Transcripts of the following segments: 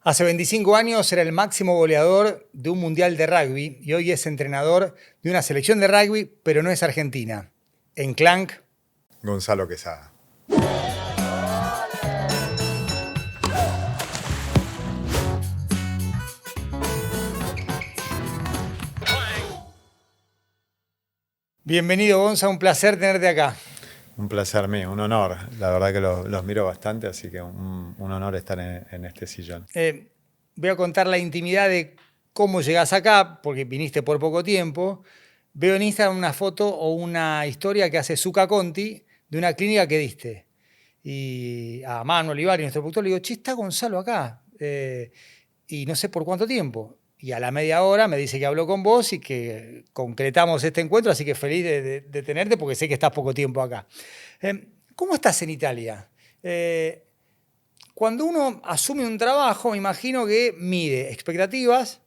Hace 25 años era el máximo goleador de un mundial de rugby y hoy es entrenador de una selección de rugby, pero no es argentina. En Clank, Gonzalo Quesada. bienvenido Gonza, un placer tenerte acá. Un placer mío, un honor. La verdad que los miro bastante, así que un honor estar en este sillón. Voy a contar la intimidad de cómo llegás acá, porque viniste por poco tiempo. Veo en Instagram una foto o una historia que hace Zucca Conti de una clínica que diste. Y a Manu Olivari, nuestro productor, le digo, che, está Gonzalo acá. Y no sé por cuánto tiempo. Y a la media hora me dice que habló con vos y que concretamos este encuentro, así que feliz de tenerte porque sé que estás poco tiempo acá. ¿Cómo estás en Italia? Cuando uno asume un trabajo, me imagino que mide expectativas,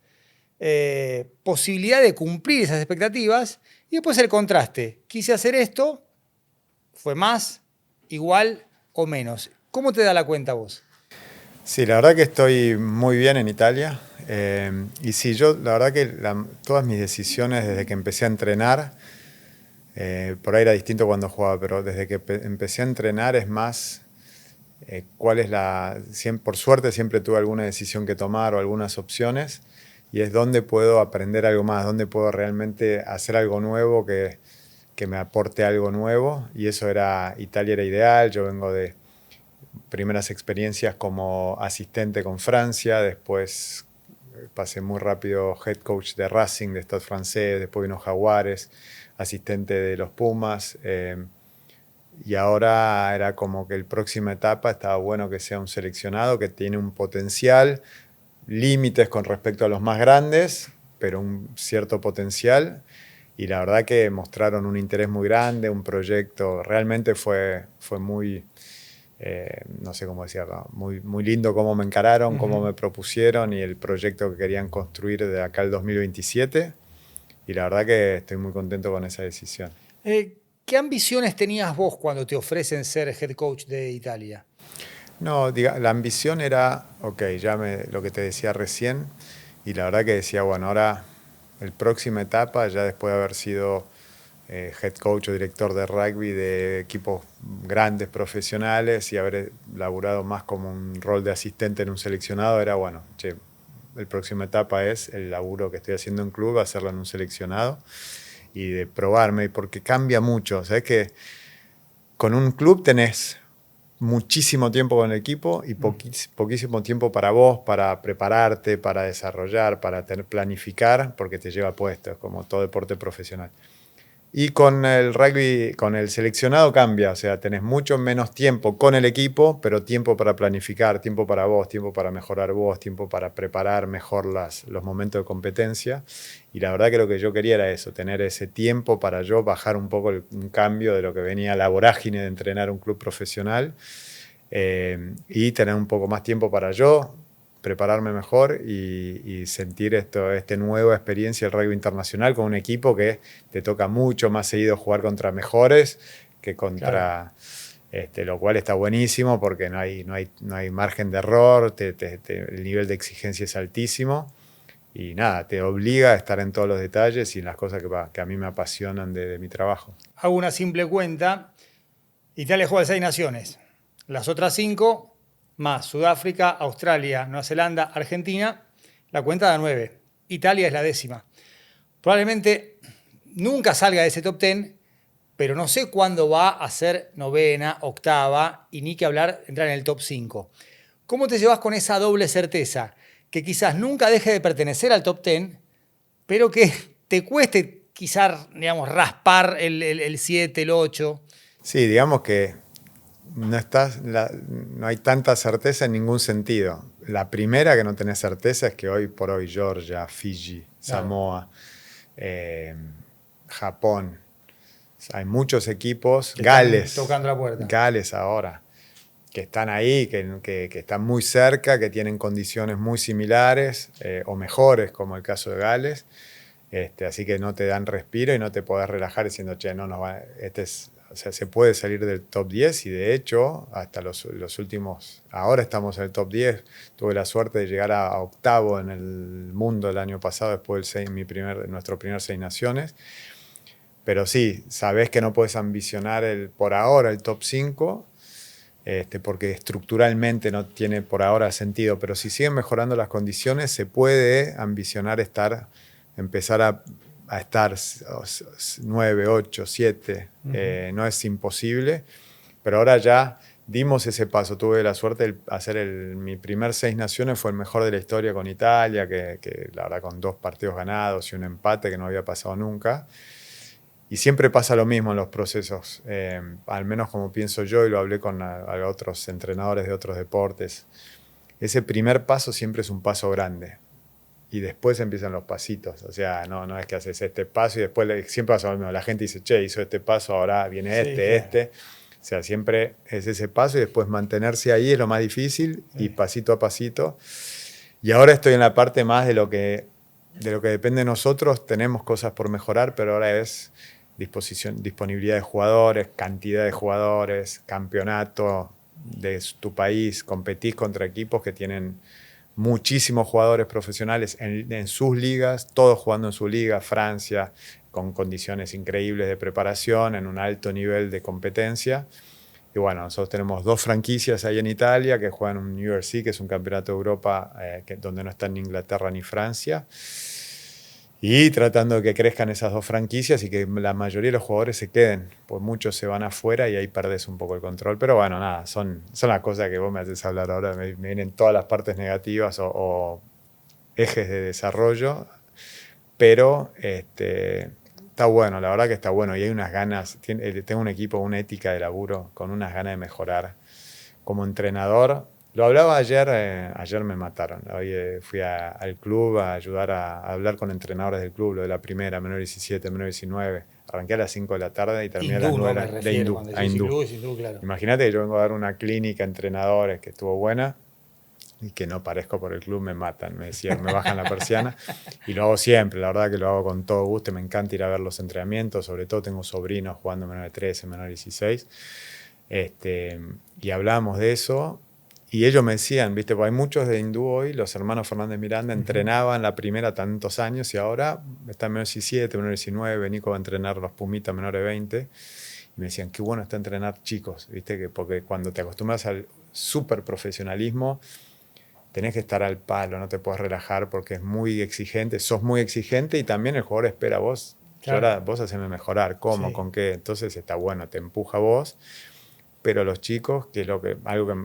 posibilidad de cumplir esas expectativas y después el contraste. Quise hacer esto, fue más, igual o menos. ¿Cómo te da la cuenta vos? Sí, la verdad que estoy muy bien en Italia. Y sí, yo la verdad que todas mis decisiones desde que empecé a entrenar, por ahí era distinto cuando jugaba, pero desde que empecé a entrenar es más cuál es por suerte siempre tuve alguna decisión que tomar o algunas opciones, y es dónde puedo aprender algo más, dónde puedo realmente hacer algo nuevo que me aporte algo nuevo, y Italia era ideal. Yo vengo de primeras experiencias como asistente con Francia, después pasé muy rápido head coach de Racing, de Stade Francés, después vino Jaguares, asistente de los Pumas, y ahora era como que la próxima etapa estaba bueno que sea un seleccionado que tiene un potencial, límites con respecto a los más grandes, pero un cierto potencial. Y la verdad que mostraron un interés muy grande, un proyecto, realmente fue muy, no sé cómo decirlo, muy lindo cómo me encararon, cómo me propusieron y el proyecto que querían construir de acá al 2027. Y la verdad que estoy muy contento con esa decisión. ¿Qué ambiciones tenías vos cuando te ofrecen ser head coach de Italia? No, la ambición era, ok, lo que te decía recién, y la verdad que decía, bueno, ahora la próxima etapa, ya después de haber sido head coach o director de rugby de equipos grandes, profesionales, y haber laburado más como un rol de asistente en un seleccionado, era bueno, che, la próxima etapa es el laburo que estoy haciendo en club, hacerlo en un seleccionado y de probarme, porque cambia mucho. Sabes que con un club tenés muchísimo tiempo con el equipo y poquísimo tiempo para vos, para prepararte, para desarrollar, para planificar, porque te lleva puesto, como todo deporte profesional. Y con el rugby, con el seleccionado cambia, o sea, tenés mucho menos tiempo con el equipo, pero tiempo para planificar, tiempo para vos, tiempo para mejorar vos, tiempo para preparar mejor los momentos de competencia. Y la verdad que lo que yo quería era eso, tener ese tiempo para yo bajar un poco un cambio de lo que venía la vorágine de entrenar un club profesional, y tener un poco más tiempo para yo prepararme mejor y sentir esta nueva experiencia del rugby internacional con un equipo que te toca mucho más seguido jugar contra mejores que contra... Claro. Lo cual está buenísimo porque no hay margen de error, el nivel de exigencia es altísimo y nada, te obliga a estar en todos los detalles y en las cosas que a mí me apasionan de mi trabajo. Hago una simple cuenta. Italia juega 6 naciones. Las otras 5 más Sudáfrica, Australia, Nueva Zelanda, Argentina, la cuenta da 9. Italia es la 10ª. Probablemente nunca salga de ese top 10, pero no sé cuándo va a ser 9ª, 8ª y ni que hablar entrar en el top 5. ¿Cómo te llevas con esa doble certeza? Que quizás nunca deje de pertenecer al top 10, pero que te cueste quizás, digamos, raspar el 7, el 8. Sí, digamos que no hay tanta certeza en ningún sentido. La primera que no tenés certeza es que hoy por hoy Georgia, Fiji, Samoa, Japón, hay muchos equipos, que Gales, tocando la puerta. Gales ahora, que están ahí, que están muy cerca, que tienen condiciones muy similares o mejores, como el caso de Gales. Así que no te dan respiro y no te podés relajar diciendo, che, no nos va, O sea, se puede salir del top 10 y de hecho, hasta los últimos, ahora estamos en el top 10. Tuve la suerte de llegar a octavo en el mundo el año pasado, después nuestro primer Seis Naciones. Pero sí, sabés que no puedes ambicionar por ahora el top 5, porque estructuralmente no tiene por ahora sentido. Pero si siguen mejorando las condiciones, se puede ambicionar empezar a estar 9, 8, 7. No es imposible, pero ahora ya dimos ese paso. Tuve la suerte de hacer mi primer Seis Naciones, fue el mejor de la historia con Italia, que la verdad con 2 partidos ganados y un empate que no había pasado nunca. Y siempre pasa lo mismo en los procesos, al menos como pienso yo, y lo hablé con otros entrenadores de otros deportes. Ese primer paso siempre es un paso grande. Y después empiezan los pasitos. O sea, no es que haces este paso y después siempre pasa lo mismo. La gente dice, che, hizo este paso, ahora viene este. O sea, siempre es ese paso y después mantenerse ahí es lo más difícil y pasito a pasito. Y ahora estoy en la parte más de lo que depende de nosotros. Tenemos cosas por mejorar, pero ahora es disponibilidad de jugadores, cantidad de jugadores, campeonato de tu país. Competís contra equipos que tienen muchísimos jugadores profesionales en sus ligas, todos jugando en su liga, Francia, con condiciones increíbles de preparación, en un alto nivel de competencia. Y bueno, nosotros tenemos 2 franquicias ahí en Italia que juegan un New Year's Eve, que es un campeonato de Europa donde no están ni Inglaterra ni Francia. Y tratando de que crezcan esas 2 franquicias y que la mayoría de los jugadores se queden, pues muchos se van afuera y ahí perdés un poco el control. Pero bueno, nada, son las cosas que vos me haces hablar ahora. Me vienen todas las partes negativas o ejes de desarrollo, pero está bueno, la verdad que está bueno. Y hay unas ganas, tengo un equipo, una ética de laburo con unas ganas de mejorar. Como entrenador, lo hablaba ayer me mataron. Hoy fui al club a ayudar a hablar con entrenadores del club, lo de la primera, menor 17, menor 19. Arranqué a las 5 de la tarde y terminé a las 9 de Hindú. Hindú, claro. Imagínate que yo vengo a dar una clínica a entrenadores que estuvo buena y que no parezco por el club, me matan, me decían, me bajan la persiana. Y lo hago siempre, la verdad que lo hago con todo gusto, me encanta ir a ver los entrenamientos, sobre todo tengo sobrinos jugando menor de 13, menor de 16. Y hablábamos de eso y ellos me decían, viste, pues hay muchos de Hindú hoy, los hermanos Fernández Miranda entrenaban la primera tantos años y ahora están menor de 17, menor de 19, Nico va a entrenar los Pumitas menor de 20 y me decían, qué bueno está entrenar chicos, viste, porque cuando te acostumbras al súper profesionalismo tenés que estar al palo, no te puedes relajar porque es muy exigente, sos muy exigente y también el jugador espera a vos, claro. Ahora vos haceme mejorar, ¿cómo? Sí. ¿Con qué? Entonces está bueno, te empuja a vos. Pero los chicos, que es algo que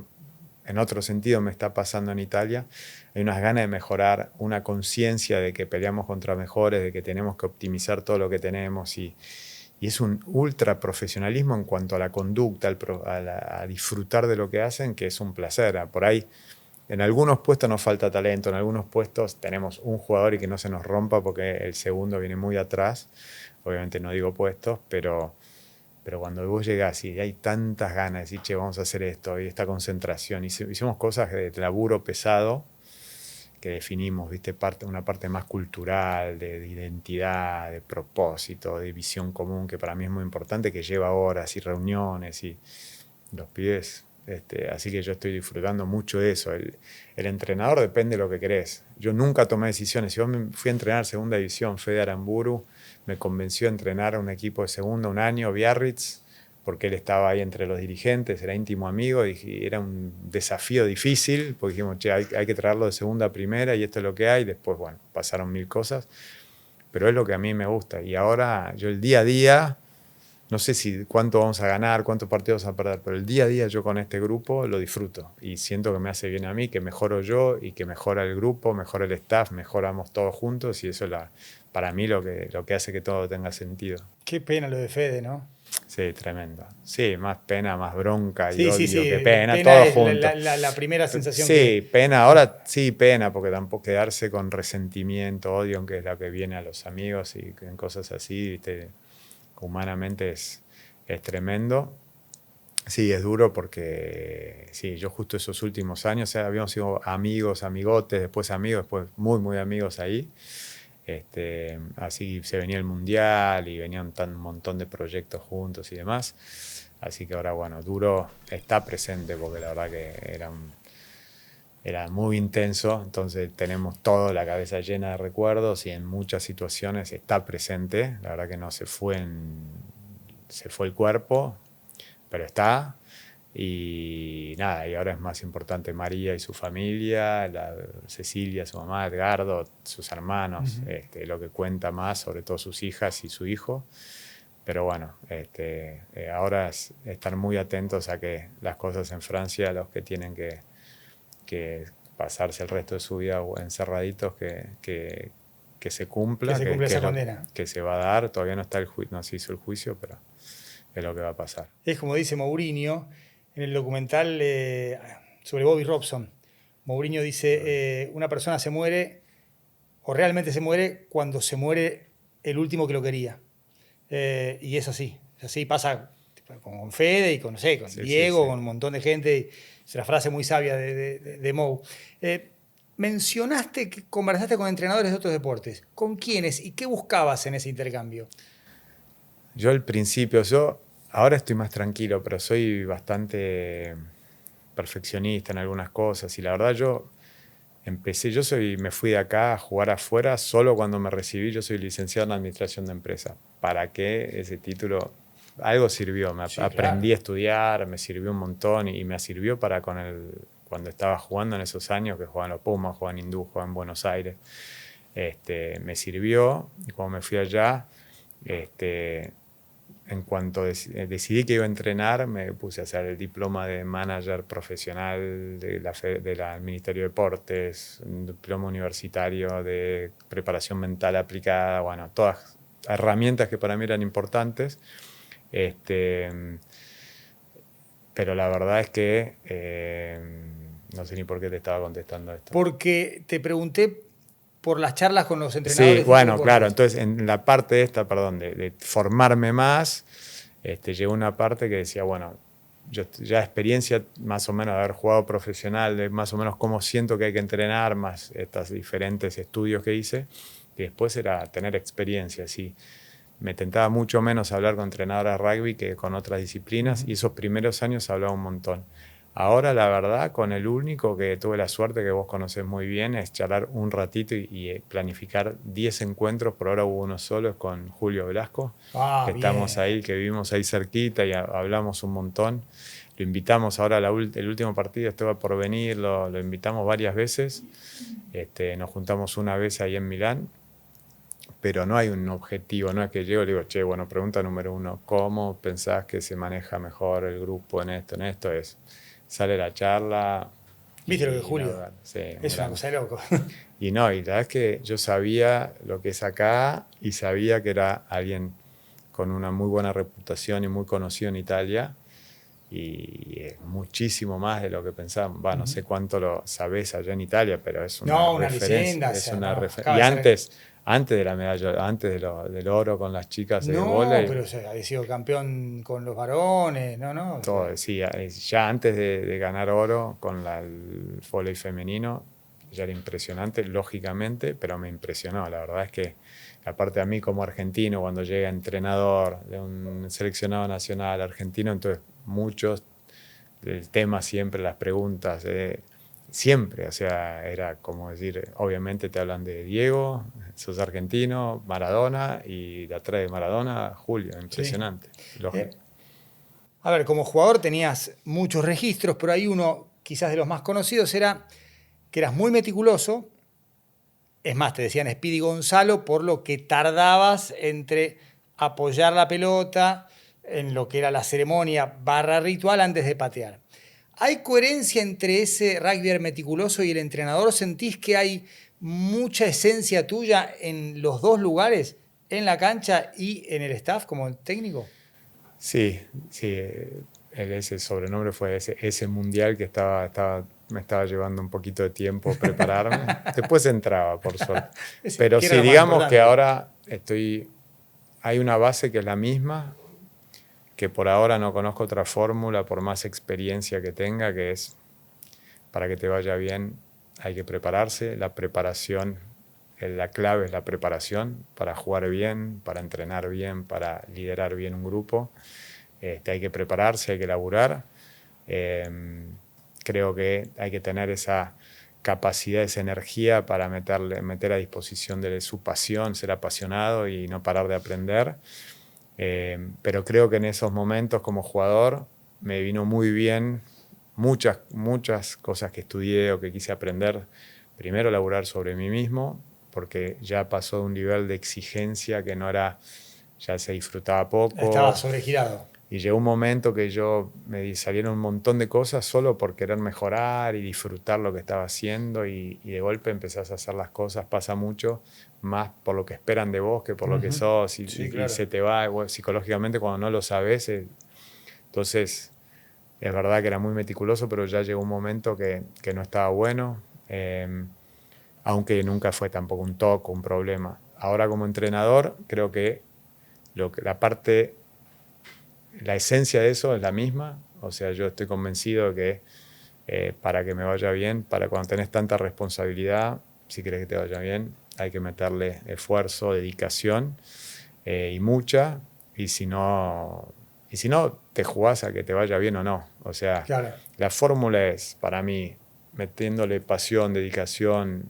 en otro sentido me está pasando en Italia, hay unas ganas de mejorar, una conciencia de que peleamos contra mejores, de que tenemos que optimizar todo lo que tenemos y es un ultra profesionalismo en cuanto a la conducta, a disfrutar de lo que hacen, que es un placer. Por ahí, en algunos puestos nos falta talento, en algunos puestos tenemos un jugador y que no se nos rompa porque el segundo viene muy atrás. Obviamente no digo puestos, pero cuando vos llegás y hay tantas ganas de decir, che, vamos a hacer esto, y esta concentración, hicimos cosas de laburo pesado que definimos, ¿viste? Una parte más cultural, de identidad, de propósito, de visión común, que para mí es muy importante, que lleva horas y reuniones y los pibes. Así que yo estoy disfrutando mucho de eso. El entrenador depende de lo que querés. Yo nunca tomé decisiones. Si yo me fui a entrenar segunda división, Fede Aramburu me convenció a entrenar a un equipo de segunda un año, Biarritz, porque él estaba ahí entre los dirigentes, era íntimo amigo, y era un desafío difícil, porque dijimos, che, hay que traerlo de segunda a primera y esto es lo que hay. Después, bueno, pasaron 1000 cosas, pero es lo que a mí me gusta. Y ahora yo el día a día, no sé cuánto vamos a ganar, cuántos partidos vamos a perder, pero el día a día yo con este grupo lo disfruto y siento que me hace bien a mí, que mejoro yo y que mejora el grupo, mejora el staff, mejoramos todos juntos y eso es para mí lo que hace que todo tenga sentido. Qué pena lo de Fede, ¿no? Sí, tremendo. Sí, más pena, más bronca y sí, odio sí. que pena, Pena todo es junto. La primera sensación. Sí, pena, ahora sí, pena, porque tampoco quedarse con resentimiento, odio, que es lo que viene a los amigos y en cosas así, ¿viste? Humanamente es tremendo. Sí, es duro porque sí, yo justo esos últimos años habíamos sido amigos, amigotes, después amigos, después muy, muy amigos ahí. Así se venía el Mundial y venían un montón de proyectos juntos y demás. Así que ahora, bueno, Duro está presente porque la verdad que era muy intenso, entonces tenemos toda la cabeza llena de recuerdos y en muchas situaciones está presente. La verdad que no se fue el cuerpo, pero está. Y nada, y ahora es más importante María y su familia, Cecilia, su mamá, Edgardo, sus hermanos, lo que cuenta más, sobre todo sus hijas y su hijo. Pero bueno, ahora es estar muy atentos a que las cosas en Francia, los que tienen que pasarse el resto de su vida encerraditos, que se cumpla, Que se cumpla esa condena. Que se va a dar. Todavía no está no se hizo el juicio, pero es lo que va a pasar. Es como dice Mourinho en el documental sobre Bobby Robson. Mourinho dice, una persona se muere, o realmente se muere, cuando se muere el último que lo quería. Y es así pasa con Fede y con, no sé, con Diego, con un montón de gente. Es una frase muy sabia de Mou. Mencionaste que conversaste con entrenadores de otros deportes. ¿Con quiénes y qué buscabas en ese intercambio? Yo al principio, ahora estoy más tranquilo, pero soy bastante perfeccionista en algunas cosas y la verdad me fui de acá a jugar afuera solo cuando me recibí. Yo soy licenciado en Administración de Empresas. ¿Para qué ese título? Algo sirvió. Aprendí a estudiar, me sirvió un montón y me sirvió para cuando estaba jugando en esos años, que jugaba en los Pumas, jugaba en Hindú, jugaba en Buenos Aires. Me sirvió y cuando me fui allá, en cuanto decidí que iba a entrenar, me puse a hacer el diploma de manager profesional del Ministerio de Deportes, un diploma universitario de preparación mental aplicada, bueno, todas herramientas que para mí eran importantes. Pero la verdad es que no sé ni por qué te estaba contestando esto. Porque te pregunté por las charlas con los entrenadores. Sí, bueno, claro. Entonces, en la parte de formarme más, llegó una parte que decía, bueno, yo ya experiencia más o menos de haber jugado profesional, de más o menos cómo siento que hay que entrenar, más estos diferentes estudios que hice, y después era tener experiencia, sí. Me tentaba mucho menos hablar con entrenadores de rugby que con otras disciplinas, y esos primeros años hablaba un montón. Ahora, la verdad, con el único que tuve la suerte, que vos conocés muy bien, es charlar un ratito y planificar 10 encuentros. Por ahora hubo uno solo, es con Julio Velasco, que estamos ahí, que vivimos ahí cerquita y hablamos un montón. Lo invitamos ahora, el último partido estaba por venir, lo invitamos varias veces. Nos juntamos una vez ahí en Milán, pero no hay un objetivo, no es que llego y le digo, che, bueno, pregunta número 1, ¿cómo pensás que se maneja mejor el grupo en esto? Sale la charla. ¿Viste lo de Julio? Sí, es una cosa de loco. Y la verdad es que yo sabía lo que es acá y sabía que era alguien con una muy buena reputación y muy conocido en Italia y es muchísimo más de lo que pensábamos. No sé cuánto lo sabés allá en Italia, pero es una referencia. Y antes de la medalla, antes del oro con las chicas de vóley. No, pero había sido campeón con los varones, no. Todo, sí, ya antes de ganar oro con el vóley femenino, ya era impresionante, lógicamente, pero me impresionó. La verdad es que, aparte a mí como argentino, cuando llega entrenador de un seleccionado nacional argentino, entonces muchos, el tema siempre, las preguntas, siempre, o sea, era como decir, obviamente te hablan de Diego, sos argentino, Maradona, y de atrás de Maradona, Julio, impresionante. Sí. A ver, como jugador tenías muchos registros, pero hay uno, quizás de los más conocidos, era que eras muy meticuloso. Es más, te decían Speedy Gonzalo por lo que tardabas entre apoyar la pelota en lo que era la ceremonia / ritual antes de patear. ¿Hay coherencia entre ese rugby meticuloso y el entrenador? ¿Sentís que hay mucha esencia tuya en los dos lugares, en la cancha y en el staff como técnico? Sí. Ese sobrenombre fue ese mundial que me estaba llevando un poquito de tiempo prepararme. Después entraba, por suerte. Pero sí, digamos que ahora hay una base que es la misma, que por ahora no conozco otra fórmula, por más experiencia que tenga, que es, para que te vaya bien, hay que prepararse. La preparación la clave es la preparación para jugar bien, para entrenar bien, para liderar bien un grupo. Hay que prepararse, hay que laburar. Creo que hay que tener esa capacidad, esa energía para meter a disposición de su pasión, ser apasionado y no parar de aprender. Pero creo que en esos momentos como jugador me vino muy bien muchas cosas que estudié o que quise aprender. Primero, laburar sobre mí mismo, porque ya pasó de un nivel de exigencia que no era, ya se disfrutaba poco. Estaba sobregirado. Y llegó un momento que me salieron un montón de cosas solo por querer mejorar y disfrutar lo que estaba haciendo y de golpe empezás a hacer las cosas, pasa mucho, más por lo que esperan de vos que por lo que sos y, Sí, y claro. se te va psicológicamente cuando no lo sabes. Entonces, es verdad que era muy meticuloso, pero ya llegó un momento que no estaba bueno, aunque nunca fue tampoco un toque, un problema. Ahora como entrenador creo que la esencia de eso es la misma, o sea, yo estoy convencido de que para que me vaya bien, para cuando tenés tanta responsabilidad, si querés que te vaya bien, hay que meterle esfuerzo, dedicación y mucha, y si no, te jugás a que te vaya bien o no. O sea, Claro. la fórmula es, para mí, metiéndole pasión, dedicación,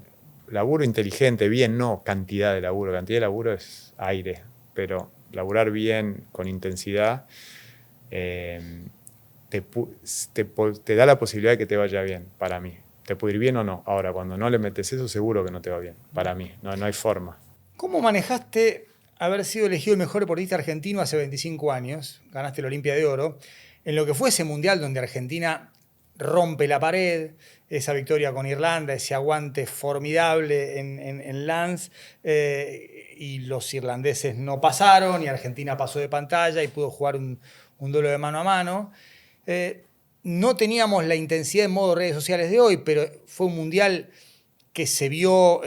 laburo inteligente, bien, no cantidad de laburo. Cantidad de laburo es aire, pero laburar bien, con intensidad, te da la posibilidad de que te vaya bien, para mí. Te puede ir bien o no. Ahora, cuando no le metes eso, seguro que no te va bien, para mí. No hay forma. ¿Cómo manejaste haber sido elegido el mejor deportista argentino hace 25 años? Ganaste la Olimpia de Oro. En lo que fue ese mundial donde Argentina rompe la pared, esa victoria con Irlanda, ese aguante formidable en Lens, y los irlandeses no pasaron y Argentina pasó de pantalla y pudo jugar un duelo de mano a mano. No teníamos la intensidad en modo redes sociales de hoy, pero fue un mundial que se vio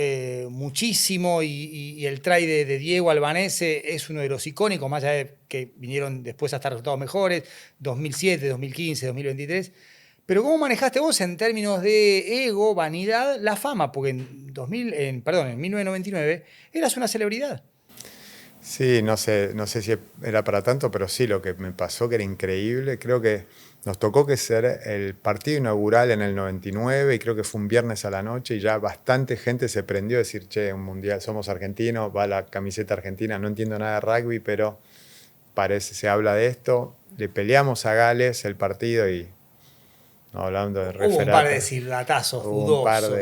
muchísimo y el try de Diego Albanese es uno de los icónicos, más allá de que vinieron después hasta resultados mejores, 2007, 2015, 2023. Pero ¿cómo manejaste vos en términos de ego, vanidad, la fama? Porque en 1999 eras una celebridad. Sí, no sé si era para tanto, pero sí, lo que me pasó que era increíble, creo que nos tocó que ser el partido inaugural en el 99 y creo que fue un viernes a la noche y ya bastante gente se prendió a decir, che, un mundial, somos argentinos, va la camiseta argentina, no entiendo nada de rugby, pero se habla de esto, le peleamos a Gales el partido y no, hablando de Hubo un par de referatos. silbatazos Hubo dudosos.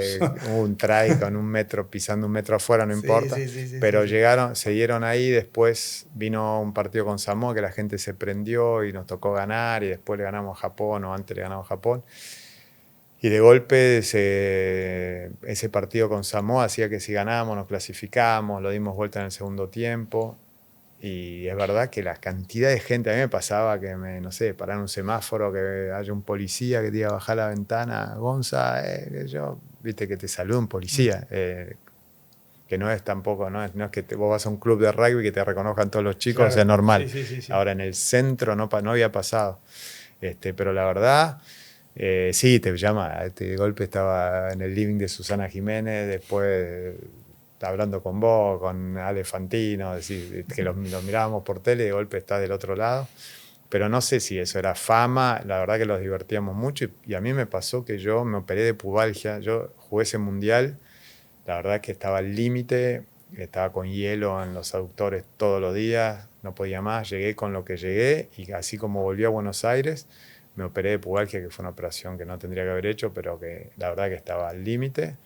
un try con un metro, pisando un metro afuera, no Sí, importa. sí, sí, sí, Pero sí, sí. se dieron ahí, después vino un partido con Samoa que la gente se prendió y nos tocó ganar y después le ganamos a Japón o antes le ganamos a Japón. Y de golpe ese partido con Samoa hacía que si ganábamos nos clasificábamos, lo dimos vuelta en el segundo tiempo. Y es verdad que la cantidad de gente, a mí me pasaba que no sé, parar un semáforo, que haya un policía que te diga bajar la ventana, Gonza, viste que te saluda un policía, que no es tampoco, no es que vos vas a un club de rugby que te reconozcan todos los chicos, Claro. es normal. Sí, sí, sí, sí. Ahora en el centro no había pasado. Pero la verdad, sí, te llama, de golpe estaba en el living de Susana Jiménez, después hablando con vos, con Ale Fantino, decir, que los mirábamos por tele y de golpe está del otro lado. Pero no sé si eso era fama, la verdad que los divertíamos mucho y a mí me pasó que yo me operé de pubalgia, yo jugué ese mundial, la verdad que estaba al límite, estaba con hielo en los aductores todos los días, no podía más, llegué con lo que llegué y así como volví a Buenos Aires, me operé de pubalgia, que fue una operación que no tendría que haber hecho, pero que la verdad que estaba al límite.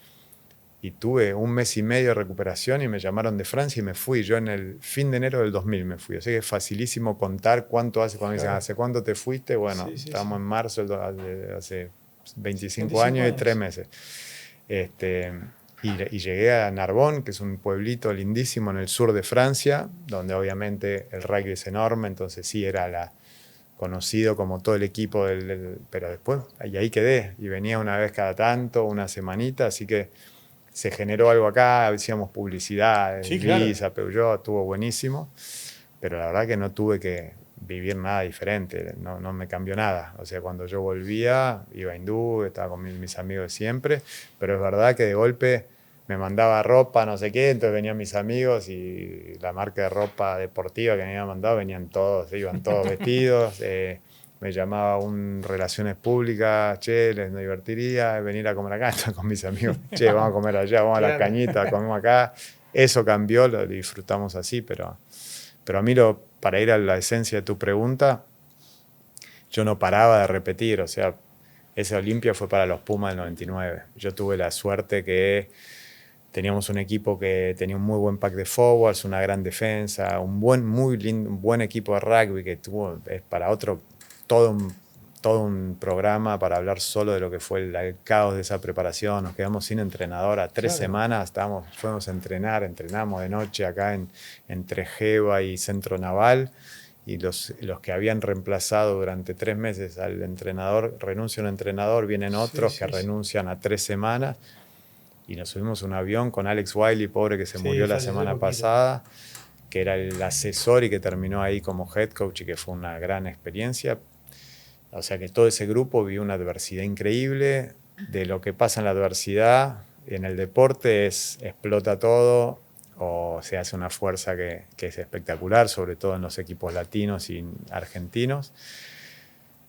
Y tuve un mes y medio de recuperación y me llamaron de Francia y me fui. Yo en el fin de enero del 2000 me fui. O sea que es facilísimo contar cuánto hace. Cuando me dicen, ¿hace cuánto te fuiste? Bueno, Sí, sí, estábamos sí. en marzo, hace 25 25 años y 3 años. meses. Y llegué a Narbonne, que es un pueblito lindísimo en el sur de Francia, donde obviamente el rugby es enorme, entonces sí era conocido como todo el equipo, pero después y ahí quedé. Y venía una vez cada tanto, una semanita, así que se generó algo acá, hacíamos publicidad, Sí, claro. Visa, Peugeot, estuvo buenísimo, pero la verdad que no tuve que vivir nada diferente, no me cambió nada. O sea, cuando yo volvía, iba a hindú, estaba con mis amigos de siempre, pero es verdad que de golpe me mandaba ropa, no sé qué, entonces venían mis amigos y la marca de ropa deportiva que me había mandado, venían todos, iban todos vestidos. Me llamaba un Relaciones Públicas, che, les divertiría venir a comer acá, con mis amigos, che, vamos a comer allá, vamos a la cañita, comemos acá. Eso cambió, lo disfrutamos así, pero a mí, para ir a la esencia de tu pregunta, yo no paraba de repetir, o sea, esa Olimpia fue para los Pumas del 99. Yo tuve la suerte que teníamos un equipo que tenía un muy buen pack de forwards, una gran defensa, muy lindo, un buen equipo de rugby que tuvo, es para otro, todo un programa para hablar solo de lo que fue el caos de esa preparación. Nos quedamos sin entrenador a 3 semanas, fuimos a entrenar, entrenamos de noche acá entre Jeva y Centro Naval, y los que habían reemplazado durante 3 meses al entrenador, renuncia un entrenador, vienen otros que renuncian a 3 semanas, y nos subimos a un avión con Alex Wiley, pobre, que se murió la semana pasada, que era el asesor y que terminó ahí como head coach y que fue una gran experiencia. O sea que todo ese grupo vivió una adversidad increíble. De lo que pasa en la adversidad, en el deporte explota todo o se hace una fuerza que es espectacular, sobre todo en los equipos latinos y argentinos.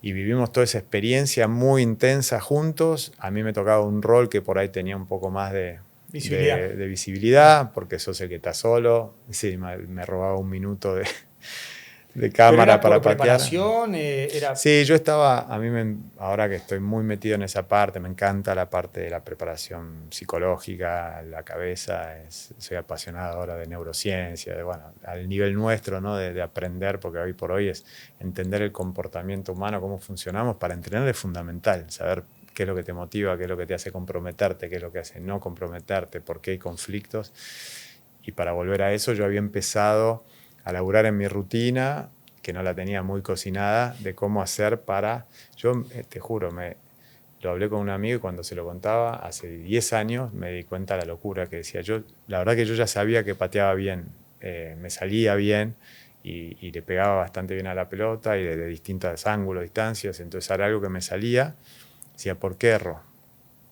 Y vivimos toda esa experiencia muy intensa juntos. A mí me tocaba un rol que por ahí tenía un poco más de visibilidad, porque sos el que está solo. Sí, me robaba un minuto de cámara para patear. ¿Preparación? Era... Sí, yo estaba, ahora que estoy muy metido en esa parte, me encanta la parte de la preparación psicológica, la cabeza, soy apasionado ahora de neurociencia, al nivel nuestro, ¿no? de aprender, porque hoy por hoy es entender el comportamiento humano, cómo funcionamos. Para entrenar es fundamental, saber qué es lo que te motiva, qué es lo que te hace comprometerte, qué es lo que hace no comprometerte, por qué hay conflictos. Y para volver a eso, yo había empezado a laburar en mi rutina, que no la tenía muy cocinada, de cómo hacer para... Yo, te juro, lo hablé con un amigo y cuando se lo contaba, hace 10 años, me di cuenta de la locura que decía. La verdad que yo ya sabía que pateaba bien, me salía bien y le pegaba bastante bien a la pelota y de distintos ángulos, distancias, entonces era algo que me salía. Decía, ¿por qué erro?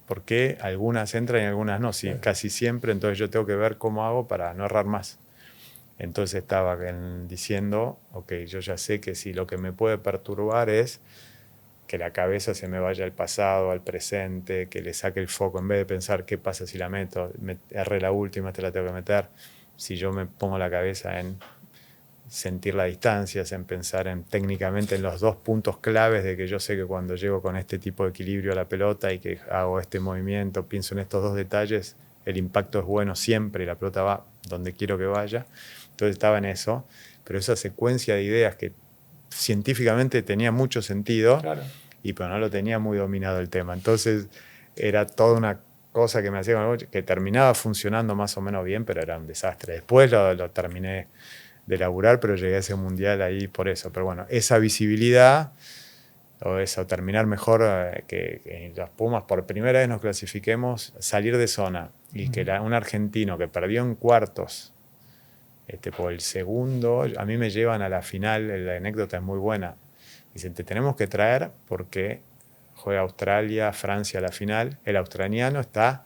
¿Por qué algunas entran y algunas no? Sí, casi siempre, entonces yo tengo que ver cómo hago para no errar más. Entonces estaba diciendo, ok, yo ya sé que si lo que me puede perturbar es que la cabeza se me vaya al pasado, al presente, que le saque el foco, en vez de pensar qué pasa si la meto, erré la última, esta la tengo que meter. Si yo me pongo la cabeza en sentir las distancias, en pensar técnicamente en los 2 puntos claves de que yo sé que cuando llego con este tipo de equilibrio a la pelota y que hago este movimiento, pienso en estos 2 detalles, el impacto es bueno siempre y la pelota va donde quiero que vaya. Entonces estaba en eso, pero esa secuencia de ideas que científicamente tenía mucho sentido, pero no lo tenía muy dominado el tema. Entonces era toda una cosa que me hacía que terminaba funcionando más o menos bien, pero era un desastre. Después lo terminé de laburar, pero llegué a ese mundial ahí por eso. Pero bueno, esa visibilidad o terminar mejor que los Pumas, por primera vez nos clasifiquemos, salir de zona y que un argentino que perdió en cuartos, por el segundo, a mí me llevan a la final, la anécdota es muy buena. Dicen, te tenemos que traer porque juega Australia, Francia la final, el australiano está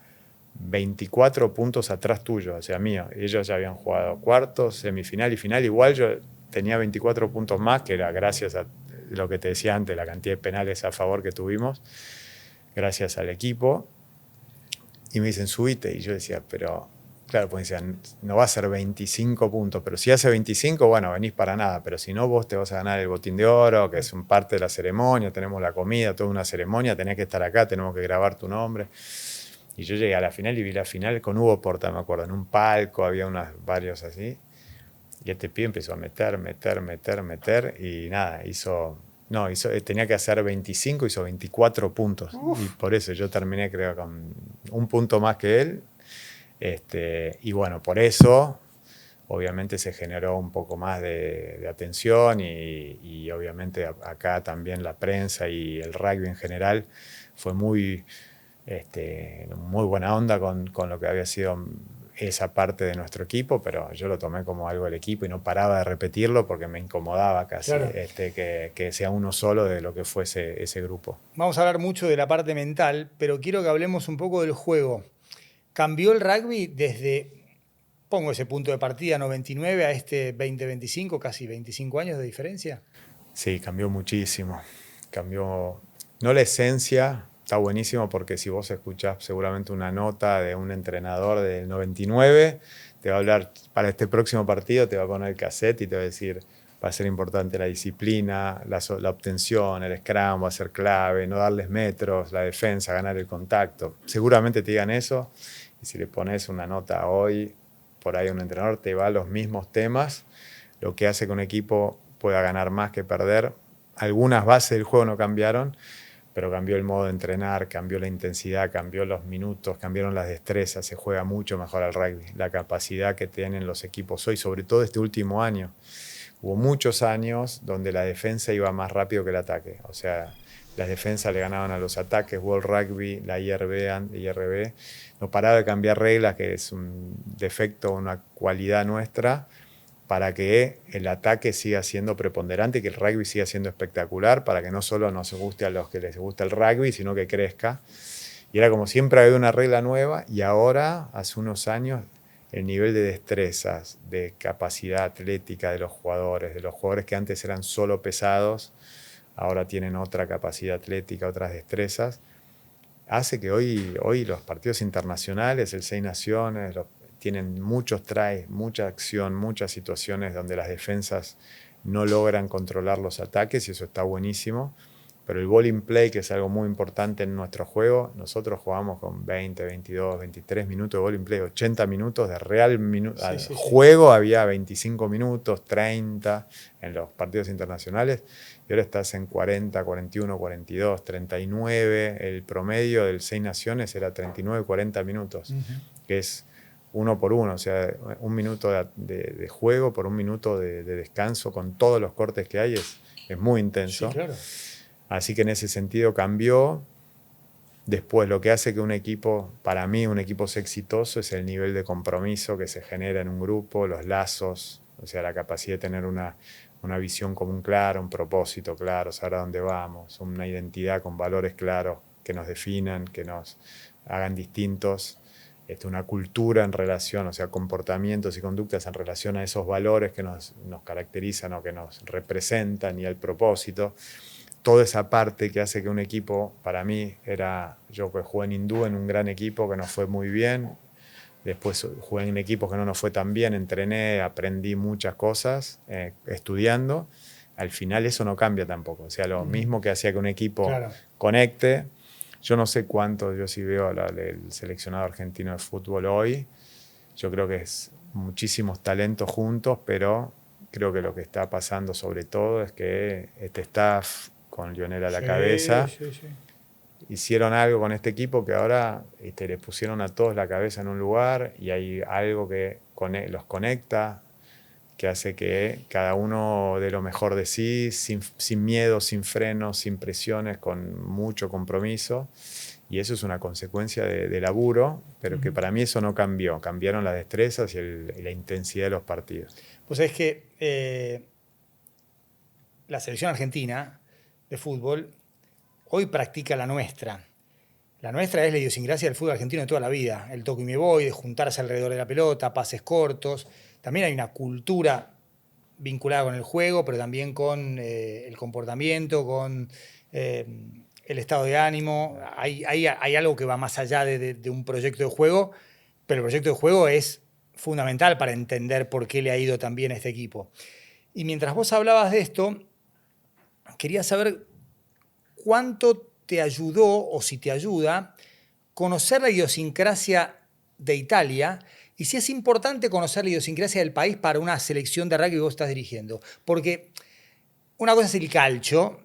24 puntos atrás tuyo, o sea, mío. Ellos ya habían jugado cuartos, semifinal y final, igual yo tenía 24 puntos más, que era gracias a lo que te decía antes, la cantidad de penales a favor que tuvimos, gracias al equipo. Y me dicen, subite, y yo decía, pero... Claro, pues decían, no va a ser 25 puntos, pero si hace 25, bueno, venís para nada, pero si no, vos te vas a ganar el botín de oro, que es un parte de la ceremonia, tenemos la comida, toda una ceremonia, tenés que estar acá, tenemos que grabar tu nombre. Y yo llegué a la final y vi la final con Hugo Porta, me acuerdo, en un palco, había varios así, y este pibe empezó a meter, y nada, tenía que hacer 25, hizo 24 puntos, y por eso yo terminé, creo, con un punto más que él. Y bueno, por eso obviamente se generó un poco más de atención y obviamente acá también la prensa y el rugby en general fue muy buena onda con lo que había sido esa parte de nuestro equipo, pero yo lo tomé como algo del equipo y no paraba de repetirlo porque me incomodaba casi que sea uno solo de lo que fuese ese grupo. Vamos a hablar mucho de la parte mental, pero quiero que hablemos un poco del juego. ¿Cambió el rugby desde, pongo ese punto de partida, 99 a este 2025, casi 25 años de diferencia? Sí, cambió muchísimo. Cambió, no la esencia, está buenísimo porque si vos escuchás seguramente una nota de un entrenador del 99, te va a hablar para este próximo partido, te va a poner el cassette y te va a decir, va a ser importante la disciplina, la obtención, el scrum va a ser clave, no darles metros, la defensa, ganar el contacto. Seguramente te digan eso y si le pones una nota hoy, por ahí un entrenador te va a los mismos temas, lo que hace que un equipo pueda ganar más que perder. Algunas bases del juego no cambiaron, pero cambió el modo de entrenar, cambió la intensidad, cambió los minutos, cambiaron las destrezas, se juega mucho mejor al rugby. La capacidad que tienen los equipos hoy, sobre todo este último año. Hubo muchos años donde la defensa iba más rápido que el ataque. O sea, las defensas le ganaban a los ataques. World Rugby, la IRB, no paraba de cambiar reglas, que es un defecto, una cualidad nuestra, para que el ataque siga siendo preponderante y que el rugby siga siendo espectacular, para que no solo nos guste a los que les gusta el rugby, sino que crezca. Y era como siempre había una regla nueva y ahora, hace unos años, el nivel de destrezas, de capacidad atlética de los jugadores que antes eran solo pesados, ahora tienen otra capacidad atlética, otras destrezas, hace que hoy los partidos internacionales, el Seis Naciones, tienen muchos tries, mucha acción, muchas situaciones donde las defensas no logran controlar los ataques y eso está buenísimo. Pero el ball in play, que es algo muy importante en nuestro juego, nosotros jugamos con 20, 22, 23 minutos de ball in play, 80 minutos de real juego, había 25 minutos, 30 en los partidos internacionales, y ahora estás en 40, 41, 42, 39, el promedio del Seis Naciones era 39, 40 minutos, que es uno por uno, o sea, un minuto de juego por un minuto de descanso con todos los cortes que hay, es muy intenso. Sí, claro. Así que en ese sentido cambió. Después, lo que hace que un equipo, para mí, un equipo sea exitoso es el nivel de compromiso que se genera en un grupo, los lazos, o sea, la capacidad de tener una visión común clara, un propósito claro, saber a dónde vamos, una identidad con valores claros que nos definan, que nos hagan distintos, una cultura en relación, o sea, comportamientos y conductas en relación a esos valores que nos caracterizan o que nos representan y al propósito. Toda esa parte que hace que un equipo, para mí, yo que jugué en Hindú en un gran equipo que nos fue muy bien, después jugué en equipos que no nos fue tan bien, entrené, aprendí muchas cosas estudiando, al final eso no cambia tampoco, o sea, lo mismo que hacía que un equipo conecte, yo no sé cuánto, yo sí veo el seleccionado argentino de fútbol hoy, yo creo que es muchísimos talentos juntos, pero creo que lo que está pasando sobre todo es que este staff con Lionel a la cabeza, hicieron algo con este equipo que ahora les pusieron a todos la cabeza en un lugar y hay algo que los conecta, que hace que cada uno dé lo mejor de sí, sin miedo, sin frenos, sin presiones, con mucho compromiso. Y eso es una consecuencia de laburo, pero que para mí eso no cambió. Cambiaron las destrezas y la intensidad de los partidos. Pues es que la selección argentina de fútbol hoy practica la nuestra. La nuestra es la idiosincrasia del fútbol argentino de toda la vida. El toque y me voy, de juntarse alrededor de la pelota, pases cortos. También hay una cultura vinculada con el juego, pero también con el comportamiento, con el estado de ánimo. Hay algo que va más allá de un proyecto de juego, pero el proyecto de juego es fundamental para entender por qué le ha ido tan bien a este equipo. Y mientras vos hablabas de esto, quería saber cuánto te ayudó, o si te ayuda, conocer la idiosincrasia de Italia y si es importante conocer la idiosincrasia del país para una selección de rugby que vos estás dirigiendo. Porque una cosa es el calcio,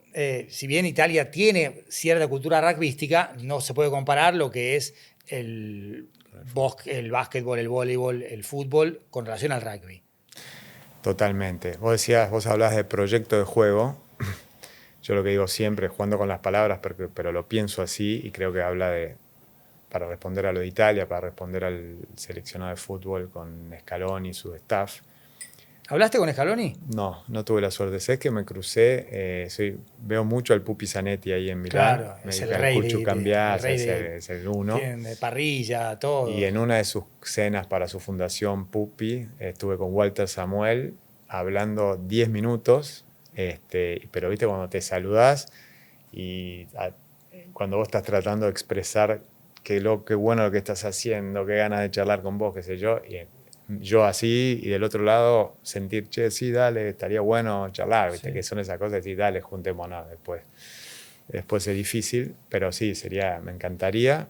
si bien Italia tiene cierta cultura rugbyística, no se puede comparar lo que es el básquetbol, el voleibol, el fútbol con relación al rugby. Totalmente. Vos hablás de proyecto de juego. Yo lo que digo siempre, jugando con las palabras, pero lo pienso así y creo que habla para responder a lo de Italia, para responder al seleccionado de fútbol con Scaloni y su staff, ¿Hablaste con Scaloni? No, no tuve la suerte. Sé que me crucé, veo mucho al Pupi Zanetti ahí en Milán. Claro, Me es el dijeron, rey Cucho el Cambiás, rey es el uno. tienen de parrilla, Y todo. en una de sus cenas para su fundación Pupi, estuve con Walter Samuel hablando 10 minutos, pero viste cuando te saludás y cuando vos estás tratando de expresar qué bueno lo que estás haciendo, qué ganas de charlar con vos, qué sé yo, y yo así, y del otro lado sentir, che, sí, dale, estaría bueno charlar, viste, Sí. que son esas cosas, y dale, juntémonos después. Después es difícil, pero sí, me encantaría.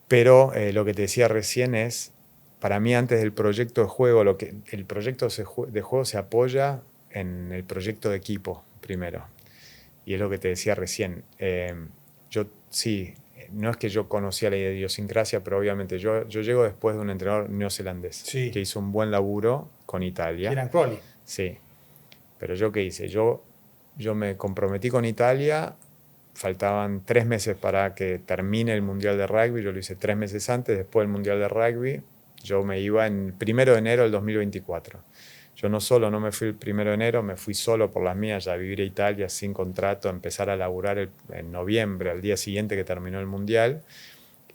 Pero lo que te decía recién es, para mí antes del proyecto de juego, el proyecto de juego se apoya en el proyecto de equipo primero. Y es lo que te decía recién. Yo sí, no es que yo conocía la idiosincrasia, pero obviamente yo llego después de un entrenador neozelandés Sí. que hizo un buen laburo con Italia. Kieran Crowley. Sí, pero yo qué hice, yo me comprometí con Italia, faltaban 3 meses para que termine el Mundial de Rugby, yo lo hice 3 meses antes, después del Mundial de Rugby, yo me iba en 1 de enero del 2024. Yo no me fui el 1 de enero, me fui solo por las mías, ya a vivir a Italia sin contrato, empezar a laburar en noviembre, al día siguiente que terminó el Mundial,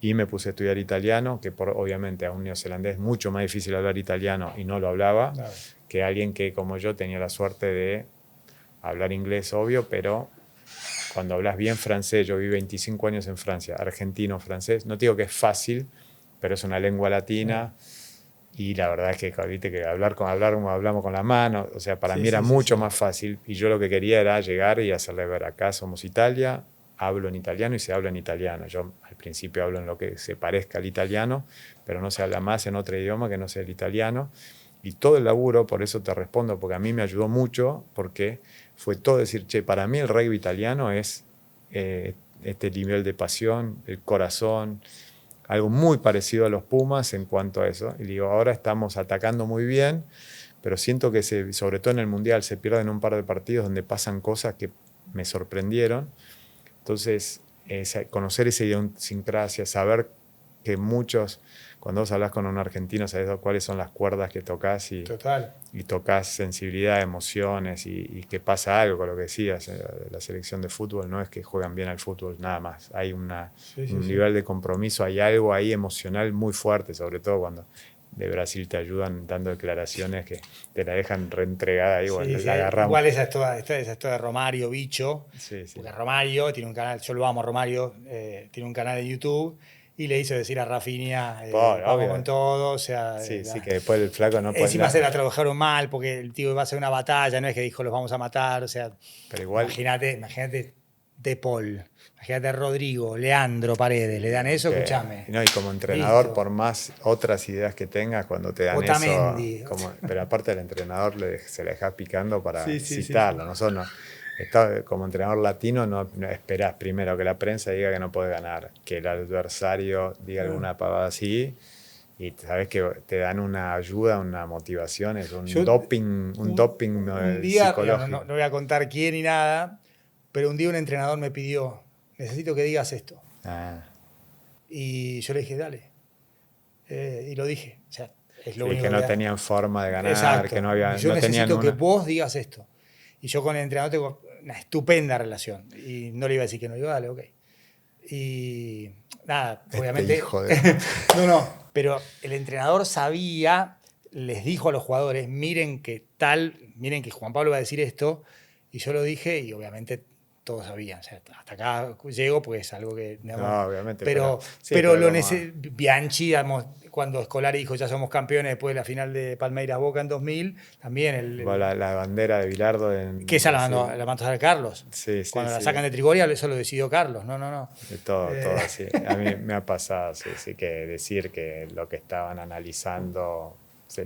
y me puse a estudiar italiano, que obviamente a un neozelandés es mucho más difícil hablar italiano y no lo hablaba, Claro. que alguien que como yo tenía la suerte de hablar inglés, obvio, pero cuando hablas bien francés, yo viví 25 años en Francia, argentino, francés, no te digo que es fácil, pero es una lengua latina y la verdad es que, viste, que hablar como hablamos con la mano, o sea, para mí era mucho más fácil y yo lo que quería era llegar y hacerle ver, acá somos Italia, hablo en italiano y se habla en italiano. Yo al principio hablo en lo que se parezca al italiano, pero no se habla más en otro idioma que no sea el italiano. Y todo el laburo, por eso te respondo, porque a mí me ayudó mucho, porque fue todo decir, che, para mí el rugby italiano es este nivel de pasión, el corazón, algo muy parecido a los Pumas en cuanto a eso. Y digo, ahora estamos atacando muy bien, pero siento que sobre todo en el Mundial se pierden un par de partidos donde pasan cosas que me sorprendieron. Entonces, conocer esa idiosincrasia, saber que muchos, cuando vos hablas con un argentino, sabes cuáles son las cuerdas que tocas y tocas sensibilidad, emociones y que pasa algo con lo que decías. La selección de fútbol no es que juegan bien al fútbol nada más, hay un nivel de compromiso, hay algo ahí emocional muy fuerte, sobre todo cuando de Brasil te ayudan dando declaraciones que te la dejan reentregada ahí, bueno, la agarramos. Igual esa es toda de Romario, bicho. Sí. Porque Romario tiene un canal, yo lo amo, Romario, tiene un canal de YouTube y le hizo decir a Rafinha, vamos obvio. Con todo, o sea... Sí, que después el flaco no puede... Encima se la trabajaron mal porque el tío iba a hacer una batalla, no es que dijo los vamos a matar, o sea... Pero igual... Imagínate De Paul, imagínate Rodrigo, Leandro Paredes, le dan eso, escúchame. No, y como entrenador, listo. por más otras ideas que tengas, cuando te dan Otamendi. eso... pero aparte el entrenador se la deja picando para citarlo. Sí. Nosotros como entrenador latino no esperás primero que la prensa diga que no puede ganar, que el adversario diga alguna pavada así, y sabes que te dan una ayuda, una motivación, es un doping un día, psicológico. No voy a contar quién ni nada, pero un día un entrenador me pidió, necesito que digas esto. Y yo le dije, dale. Y lo dije. O sea, es lo único que no tenían forma de ganar, exacto. que no había... Yo no necesito que vos digas esto. Y yo con el entrenador tengo una estupenda relación. Y no le iba a decir que no, digo, dale, ok. Y nada, obviamente... hijo de... pero el entrenador sabía, les dijo a los jugadores, miren que Juan Pablo va a decir esto, y yo lo dije, y obviamente todos sabían. O sea, hasta acá llego, pues es algo que... Digamos, no, obviamente. Pero Bianchi, digamos, cuando Scolari dijo ya somos campeones después de la final de Palmeiras Boca en 2000, también la bandera de Bilardo... que esa la mandó a Carlos. Cuando la sacan de Trigoria, eso lo decidió Carlos. No. De todo, así. A mí me ha pasado, sí, que decir que lo que estaban analizando,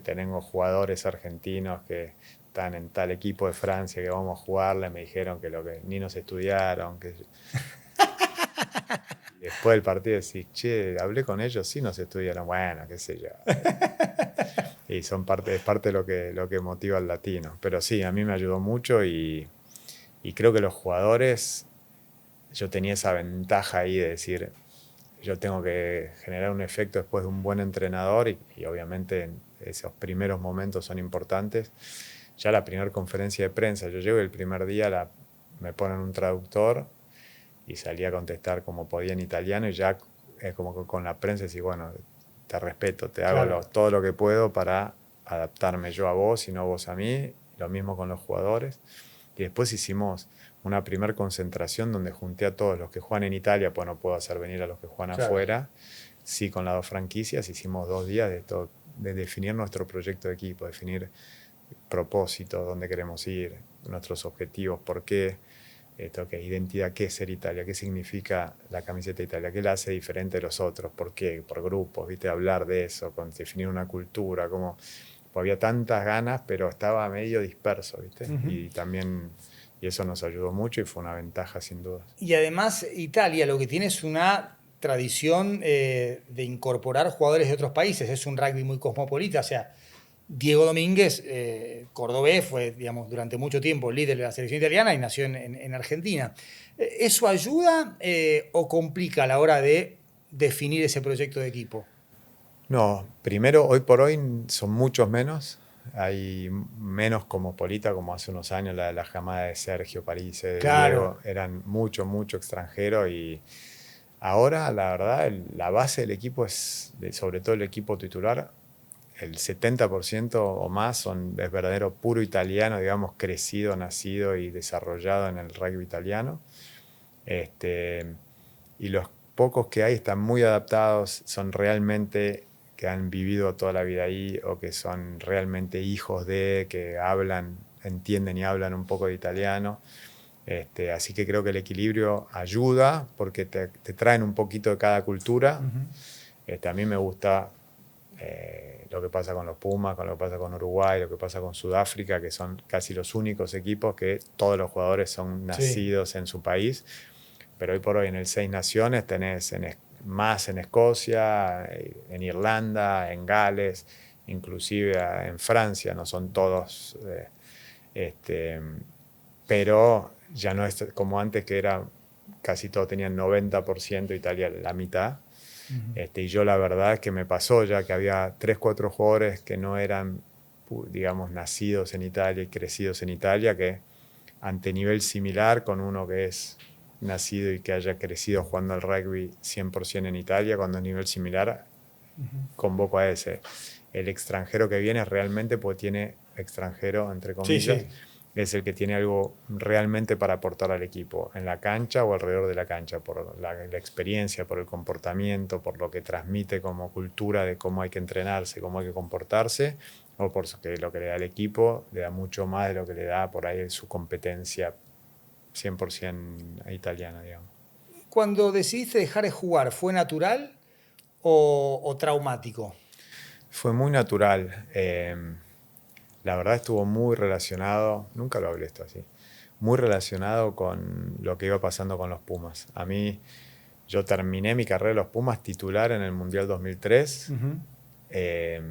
tenemos jugadores argentinos que están en tal equipo de Francia que vamos a jugarle, me dijeron que ni nos estudiaron, que... Después del partido decís, che, hablé con ellos, sí nos estudiaron, bueno, qué sé yo. Y es parte de lo que motiva al latino. Pero sí, a mí me ayudó mucho y creo que los jugadores, yo tenía esa ventaja ahí de decir, yo tengo que generar un efecto después de un buen entrenador y obviamente esos primeros momentos son importantes. Ya la primera conferencia de prensa, yo llego el primer día, me ponen un traductor y salí a contestar como podía en italiano y ya como que con la prensa decís, bueno, te respeto, te hago Claro. todo lo que puedo para adaptarme yo a vos y no vos a mí, lo mismo con los jugadores. Y después hicimos una primera concentración donde junté a todos los que juegan en Italia, pues no puedo hacer venir a los que juegan Claro. afuera. Sí, con las 2 franquicias hicimos 2 días de definir nuestro proyecto de equipo, definir propósitos, dónde queremos ir, nuestros objetivos, por qué, identidad, qué es ser Italia, qué significa la camiseta de Italia, qué la hace diferente de los otros, por qué, por grupos, ¿viste? Hablar de eso, definir una cultura, como había tantas ganas, pero estaba medio disperso, ¿viste? Y también, y eso nos ayudó mucho y fue una ventaja sin duda. Y además Italia lo que tiene es una tradición de incorporar jugadores de otros países, es un rugby muy cosmopolita, o sea, Diego Domínguez, cordobés, fue, digamos, durante mucho tiempo líder de la selección italiana y nació en Argentina. ¿Eso ayuda o complica a la hora de definir ese proyecto de equipo? No, primero, hoy por hoy son muchos menos. Hay menos cosmopolita como hace unos años la jamada de Sergio Parisse, de Claro. Diego, eran mucho extranjero y ahora la verdad la base del equipo es, sobre todo el equipo titular, el 70% o más es verdadero puro italiano, digamos, crecido, nacido y desarrollado en el rugby italiano. Y los pocos que hay están muy adaptados, son realmente que han vivido toda la vida ahí o que son realmente hijos de, que hablan, entienden y hablan un poco de italiano. Así que creo que el equilibrio ayuda porque te traen un poquito de cada cultura. A mí me gusta lo que pasa con los Pumas, con lo que pasa con Uruguay, lo que pasa con Sudáfrica, que son casi los únicos equipos que todos los jugadores son nacidos en su país. Pero hoy por hoy en el Seis Naciones tenés más en Escocia, en Irlanda, en Gales, inclusive en Francia, no son todos, pero ya no es como antes que era casi todos tenían 90%, Italia la mitad. Y yo la verdad es que me pasó ya que había 3, 4 jugadores que no eran, digamos, nacidos en Italia y crecidos en Italia, que ante nivel similar con uno que es nacido y que haya crecido jugando al rugby 100% en Italia, cuando a nivel similar, convoco a ese. El extranjero que viene realmente, pues tiene extranjero, entre comillas, Sí. es el que tiene algo realmente para aportar al equipo, en la cancha o alrededor de la cancha, por la experiencia, por el comportamiento, por lo que transmite como cultura de cómo hay que entrenarse, cómo hay que comportarse, o por lo que le da al equipo, le da mucho más de lo que le da por ahí su competencia 100% italiana, digamos. Cuando decidiste dejar de jugar, ¿fue natural o traumático? Fue muy natural. La verdad estuvo muy relacionado, nunca lo hablé esto así, muy relacionado con lo que iba pasando con los Pumas. A mí, yo terminé mi carrera de los Pumas titular en el Mundial 2003. Eh,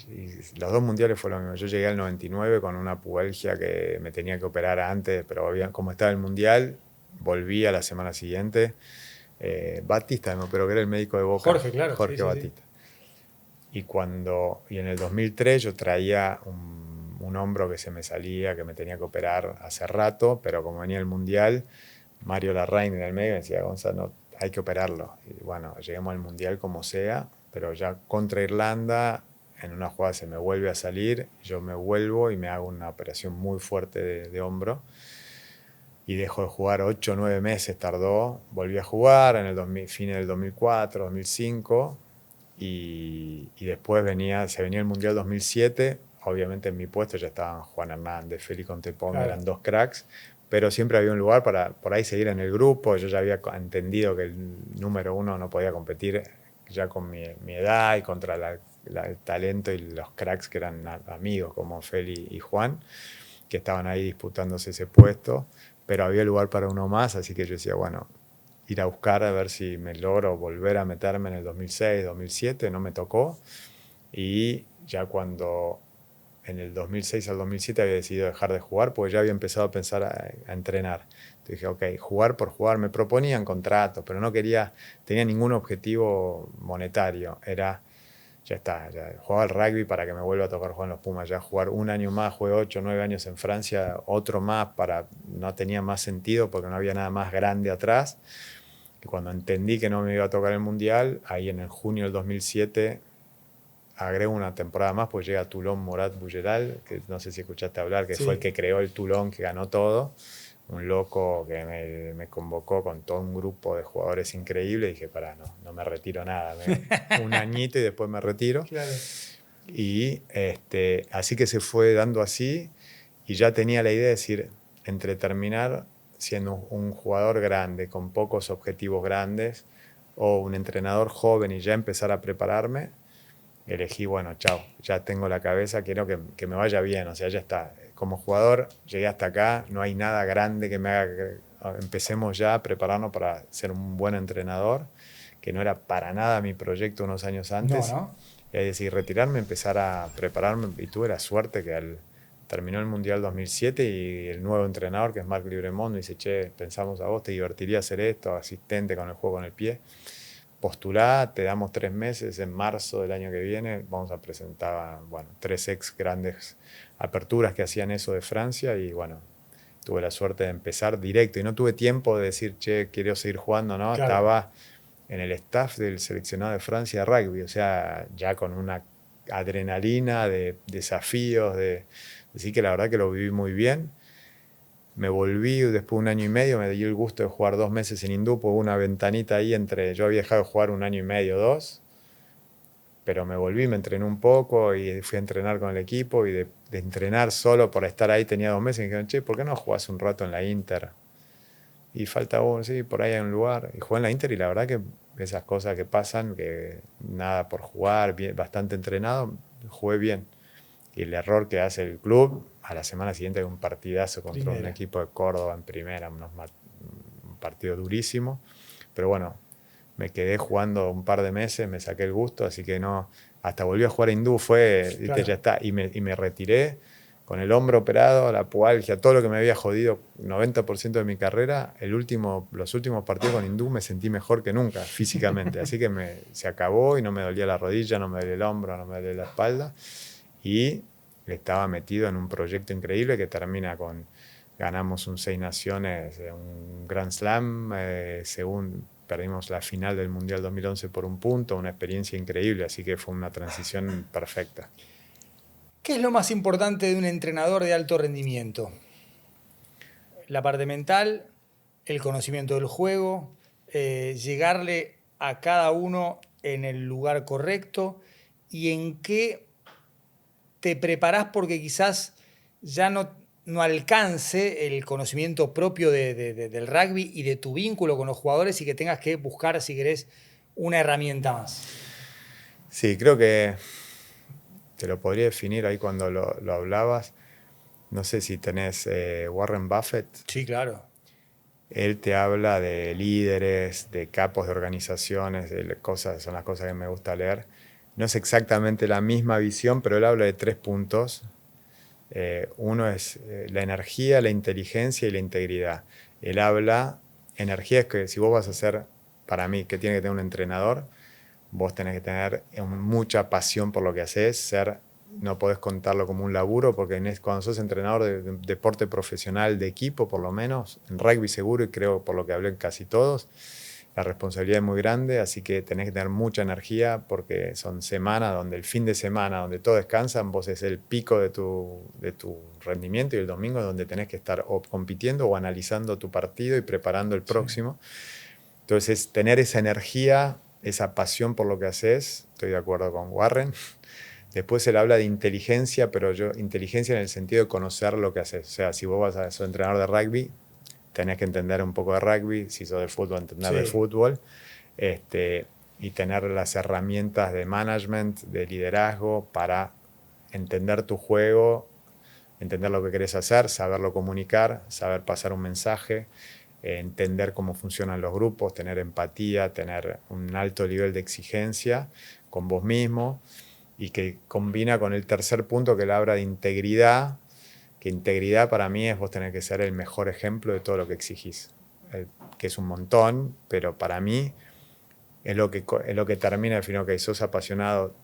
y los 2 mundiales fueron lo mismo. Yo llegué al 99 con una pubalgia que me tenía que operar antes, pero como estaba el Mundial, volví a la semana siguiente. Batista me operó, que era el médico de Boca, Jorge, claro, Jorge Batista. Y en el 2003 yo traía un hombro que se me salía, que me tenía que operar hace rato, pero como venía el Mundial, Mario Larraín en el medio me decía, Gonzalo, no, hay que operarlo. Y bueno, lleguemos al Mundial como sea, pero ya contra Irlanda, en una jugada se me vuelve a salir, yo me vuelvo y me hago una operación muy fuerte de hombro. Y dejo de jugar 8 o 9 meses, tardó. Volví a jugar en el fin del 2004, 2005. Y después se venía el Mundial 2007. Obviamente en mi puesto ya estaban Juan Hernández, Félix Contepón, Claro. eran 2 cracks. Pero siempre había un lugar para por ahí seguir en el grupo. Yo ya había entendido que el número 1 no podía competir ya con mi edad y contra el talento y los cracks que eran amigos como Félix y Juan, que estaban ahí disputándose ese puesto. Pero había lugar para uno más, así que yo decía, bueno, ir a buscar a ver si me logro volver a meterme en el 2006, 2007, no me tocó. Y ya cuando en el 2006 al 2007 había decidido dejar de jugar porque ya había empezado a pensar a entrenar. Entonces dije, ok, jugar por jugar. Me proponían contratos, pero no tenía ningún objetivo monetario. Era, ya está, ya jugaba al rugby para que me vuelva a tocar jugar en los Pumas. Ya jugar un año más, jugué 8 o 9 años en Francia, otro más, no tenía más sentido porque no había nada más grande atrás. Y cuando entendí que no me iba a tocar el Mundial, ahí en el junio del 2007 agrego una temporada más, pues llega Toulon Mourad Bougheral, que no sé si escuchaste hablar, que fue el que creó el Toulon, que ganó todo. Un loco que me convocó con todo un grupo de jugadores increíbles. Y dije, no me retiro nada. Un añito y después me retiro. Claro. Y así que se fue dando así. Y ya tenía la idea de decir, entre terminar siendo un jugador grande, con pocos objetivos grandes, o un entrenador joven y ya empezar a prepararme, elegí, bueno, chao, ya tengo la cabeza, quiero que me vaya bien, o sea, ya está. Como jugador llegué hasta acá, no hay nada grande que me haga que empecemos ya a prepararnos para ser un buen entrenador, que no era para nada mi proyecto unos años antes. No. Y ahí decidí retirarme, empezar a prepararme, y tuve la suerte que terminó el Mundial 2007 y el nuevo entrenador, que es Marc Libremont, me dice, che, pensamos a vos, te divertiría hacer esto, asistente con el juego con el pie. Postulá, te damos 3 meses, en marzo del año que viene vamos a presentar, 3 ex grandes aperturas que hacían eso de Francia y tuve la suerte de empezar directo y no tuve tiempo de decir, che, quiero seguir jugando, ¿no? Claro. Estaba en el staff del seleccionado de Francia de rugby, o sea, ya con una adrenalina de desafíos, decir que la verdad que lo viví muy bien. Me volví después de un año y medio, me di el gusto de jugar 2 meses en Hindú, hubo una ventanita ahí yo había dejado de jugar un año y medio, 2, pero me volví, me entrené un poco y fui a entrenar con el equipo y de entrenar solo por estar ahí tenía 2 meses y me dijeron, che, ¿por qué no jugás un rato en la Inter? Y falta uno, sí, por ahí hay un lugar. Y jugué en la Inter y la verdad que esas cosas que pasan, que nada por jugar, bien, bastante entrenado, jugué bien. Y el error que hace el club, a la semana siguiente hay un partidazo contra un equipo de Córdoba en primera, un partido durísimo. Pero bueno, me quedé jugando un par de meses, me saqué el gusto, así que no, hasta volví a jugar a Hindú, Claro. ya está. Y me retiré con el hombro operado, la pubalgia, todo lo que me había jodido 90% de mi carrera. Los últimos partidos con Hindú me sentí mejor que nunca físicamente, así que se acabó y no me dolía la rodilla, no me dolía el hombro, no me dolía la espalda. Y estaba metido en un proyecto increíble que termina ganamos un 6 Naciones, un Grand Slam, según perdimos la final del Mundial 2011 por un punto, una experiencia increíble, así que fue una transición perfecta. ¿Qué es lo más importante de un entrenador de alto rendimiento? La parte mental, el conocimiento del juego, llegarle a cada uno en el lugar correcto y en qué te preparás porque quizás ya no alcance el conocimiento propio del rugby y de tu vínculo con los jugadores y que tengas que buscar, si querés, una herramienta más. Sí, creo que te lo podría definir ahí cuando lo hablabas. No sé si tenés Warren Buffett. Sí, claro. Él te habla de líderes, de capos de organizaciones, son las cosas que me gusta leer. No es exactamente la misma visión, pero él habla de 3 puntos. Uno es la energía, la inteligencia y la integridad. Él habla, energía es que si vos vas a ser, para mí, que tiene que tener un entrenador, vos tenés que tener mucha pasión por lo que haces, no podés contarlo como un laburo, porque cuando sos entrenador de deporte profesional, de equipo por lo menos, en rugby seguro, y creo por lo que hablé en casi todos, la responsabilidad es muy grande, así que tenés que tener mucha energía porque son semanas donde el fin de semana, donde todos descansan, vos es el pico de tu rendimiento y el domingo es donde tenés que estar o compitiendo o analizando tu partido y preparando el próximo. Entonces, tener esa energía, esa pasión por lo que haces, estoy de acuerdo con Warren. Después él habla de inteligencia, pero inteligencia en el sentido de conocer lo que haces. O sea, si vos vas a ser entrenador de rugby, tenés que entender un poco de rugby, si sos de fútbol, entender de fútbol, y tener las herramientas de management, de liderazgo, para entender tu juego, entender lo que querés hacer, saberlo comunicar, saber pasar un mensaje, entender cómo funcionan los grupos, tener empatía, tener un alto nivel de exigencia con vos mismo y que combina con el tercer punto que él habla de integridad, que integridad para mí es vos tener que ser el mejor ejemplo de todo lo que exigís, que es un montón, pero para mí es lo que termina al final, que sos apasionado,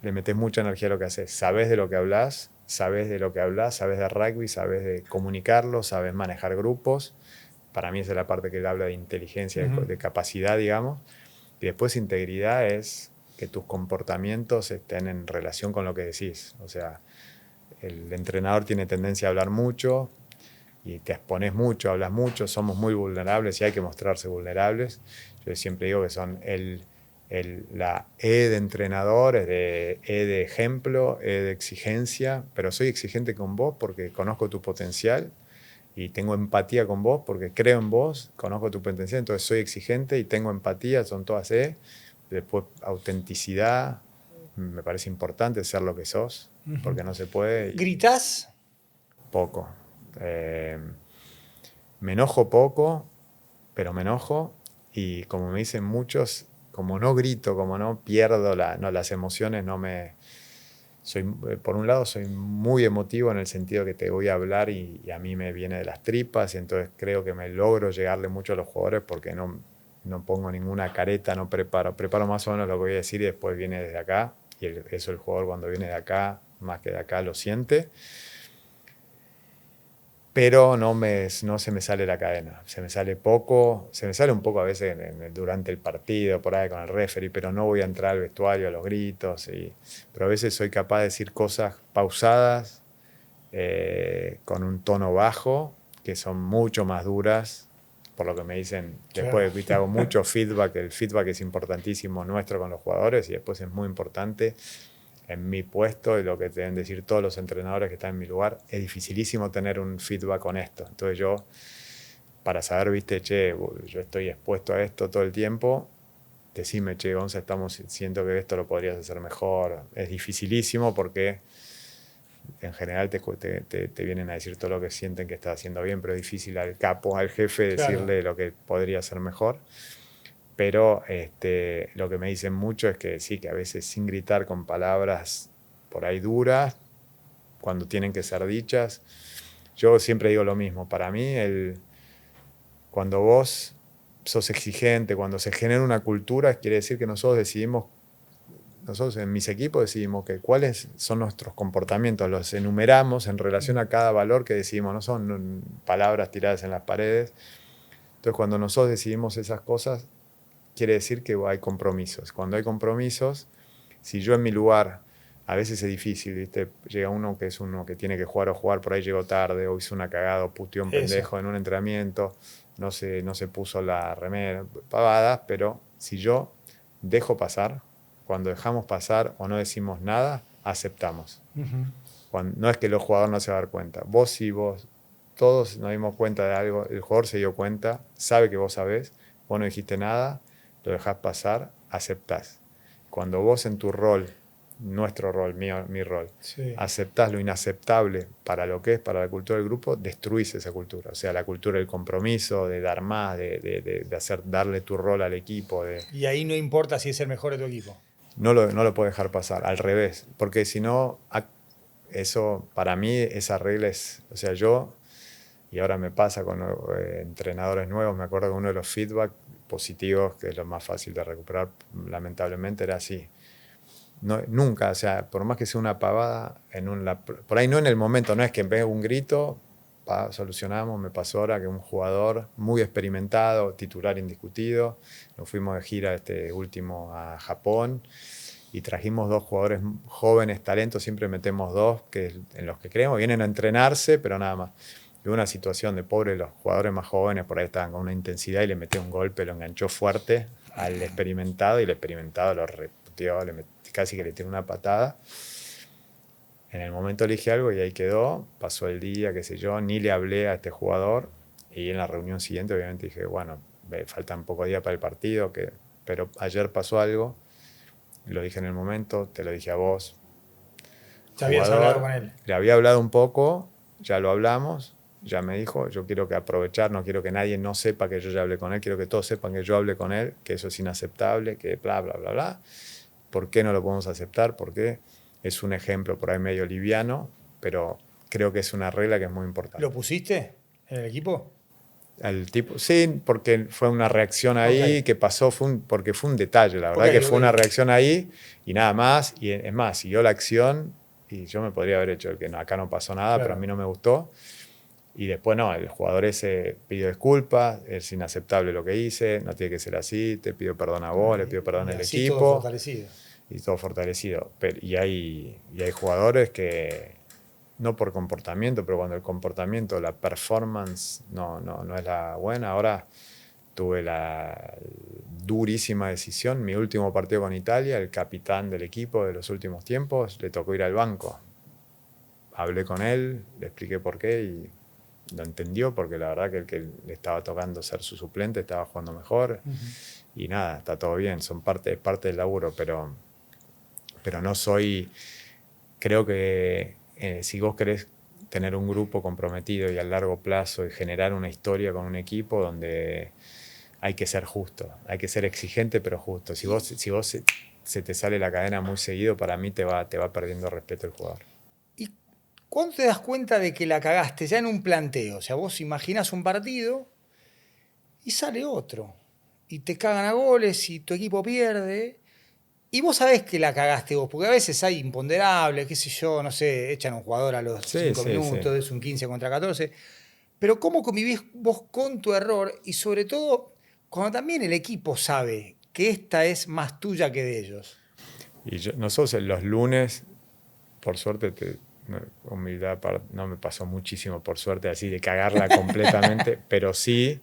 le metés mucha energía a lo que haces, sabés de lo que hablas, sabés de rugby, sabés de comunicarlo, sabés manejar grupos. Para mí esa es la parte que él habla de inteligencia, de capacidad, digamos. Y después integridad es que tus comportamientos estén en relación con lo que decís. O sea, el entrenador tiene tendencia a hablar mucho y te expones mucho, hablas mucho, somos muy vulnerables y hay que mostrarse vulnerables. Yo siempre digo que son la E de entrenador, es de E de ejemplo, E de exigencia, pero soy exigente con vos porque conozco tu potencial y tengo empatía con vos porque creo en vos, conozco tu potencial, entonces soy exigente y tengo empatía, son todas E. Después autenticidad, me parece importante ser lo que sos, porque no se puede. ¿Gritás? Poco. Me enojo poco, pero me enojo y como me dicen muchos, como no grito, como no pierdo las emociones, no me... por un lado soy muy emotivo en el sentido que te voy a hablar y a mí me viene de las tripas y entonces creo que me logro llegarle mucho a los jugadores porque no pongo ninguna careta, no preparo más o menos lo que voy a decir y después viene desde acá y eso el jugador cuando viene de acá, más que de acá, lo siente. Pero no se me sale la cadena, se me sale poco, se me sale un poco a veces durante el partido, por ahí con el referee, pero no voy a entrar al vestuario a los gritos, pero a veces soy capaz de decir cosas pausadas, con un tono bajo, que son mucho más duras, por lo que me dicen, después ¿viste? Hago mucho feedback, el feedback es importantísimo nuestro con los jugadores y después es muy importante en mi puesto y lo que deben decir todos los entrenadores que están en mi lugar, es dificilísimo tener un feedback honesto. Entonces yo, para saber, viste, che, yo estoy expuesto a esto todo el tiempo, decime, che, Gonza, siento que esto lo podrías hacer mejor. Es dificilísimo porque en general te vienen a decir todo lo que sienten que estás haciendo bien, pero es difícil al capo, al jefe, decirle lo que podría hacer mejor. Pero lo que me dicen mucho es que sí, que a veces sin gritar con palabras por ahí duras, cuando tienen que ser dichas, yo siempre digo lo mismo. Para mí, cuando vos sos exigente, cuando se genera una cultura, quiere decir que nosotros en mis equipos decidimos que cuáles son nuestros comportamientos, los enumeramos en relación a cada valor que decidimos, no son palabras tiradas en las paredes. Entonces, cuando nosotros decidimos esas cosas, quiere decir que hay compromisos. Cuando hay compromisos, si yo en mi lugar, a veces es difícil, ¿viste? Llega uno que tiene que jugar o jugar, por ahí llegó tarde, o hizo una cagada, o puteó un pendejo en un entrenamiento, no se puso la remera, pavadas, pero si yo dejo pasar, cuando dejamos pasar o no decimos nada, aceptamos. No es que el jugador no se va a dar cuenta. Vos, todos nos dimos cuenta de algo, el jugador se dio cuenta, sabe que vos sabés, vos no dijiste nada, lo dejás pasar, aceptás. Cuando vos en tu rol, nuestro rol, mi rol, aceptás lo inaceptable para lo que es, para la cultura del grupo, destruís esa cultura. O sea, la cultura del compromiso, de dar más, de darle tu rol al equipo. Y ahí no importa si es el mejor de tu equipo. No lo puedo dejar pasar, al revés. Porque si no, eso, para mí, esa regla es... O sea, y ahora me pasa con entrenadores nuevos, me acuerdo que uno de los feedback positivos, que es lo más fácil de recuperar, lamentablemente, era así. Nunca, o sea, por más que sea una pavada, por ahí no en el momento, no es que en vez de un grito, solucionamos. Me pasó ahora que un jugador muy experimentado, titular indiscutido, nos fuimos de gira último a Japón y trajimos 2 jugadores jóvenes, talentos, siempre metemos 2 en los que creemos, vienen a entrenarse, pero nada más. Y una situación de pobre, los jugadores más jóvenes por ahí estaban con una intensidad y le metió un golpe, lo enganchó fuerte al experimentado y el experimentado lo reputeó, casi que le tiró una patada. En el momento le dije algo y ahí quedó, pasó el día, qué sé yo, ni le hablé a este jugador y en la reunión siguiente obviamente dije, bueno, faltan pocos días para el partido, pero ayer pasó algo, lo dije en el momento, te lo dije a vos. ¿Ya habías hablado con él? Le había hablado un poco, ya lo hablamos, ya me dijo, yo quiero que aprovechar, no quiero que nadie no sepa que yo ya hablé con él, quiero que todos sepan que yo hablé con él, que eso es inaceptable, que bla, bla, bla, bla. ¿Por qué no lo podemos aceptar? ¿Por qué? Es un ejemplo por ahí medio liviano, pero creo que es una regla que es muy importante. ¿Lo pusiste en el equipo? Al tipo, sí, porque fue una reacción ahí Ok. que pasó, porque fue un detalle, la verdad Ok, que fue una ok. reacción ahí y nada más, y es más, siguió la acción y yo me podría haber hecho el que no, acá no pasó nada, pero a Claro. mí no me gustó. Y después no, el jugador ese pidió disculpas, es inaceptable lo que hice, no tiene que ser así, te pido perdón a vos, le pido perdón Y al así todo equipo fortalecido. y todo fortalecido. Y hay jugadores que no por comportamiento, pero cuando el comportamiento, la performance no es la buena. Ahora tuve la durísima decisión, mi último partido con Italia, el capitán del equipo de los últimos tiempos, le tocó ir al banco. Hablé con él, le expliqué por qué y lo entendió, porque la verdad que el que le estaba tocando ser su suplente estaba jugando mejor. Y nada, está todo bien, es parte del laburo, pero no soy. Creo que si vos querés tener un grupo comprometido y a largo plazo y generar una historia con un equipo donde hay que ser justo, hay que ser exigente pero justo. Si vos se te sale la cadena muy seguido, para mí te va perdiendo respeto el jugador. ¿Y cuándo te das cuenta de que la cagaste ya en un planteo? O sea, vos imaginás un partido y sale otro. Y te cagan a goles y tu equipo pierde. Y vos sabés que la cagaste vos, porque a veces hay imponderables, qué sé yo, no sé, echan a un jugador a los Sí, 5 sí, sí. minutos, es un 15 contra 14. Pero ¿cómo convivís vos con tu error? Y sobre todo, cuando también el equipo sabe que esta es más tuya que de ellos. Nosotros los lunes, por suerte, humildad, no me pasó muchísimo, por suerte, así de cagarla completamente, pero sí.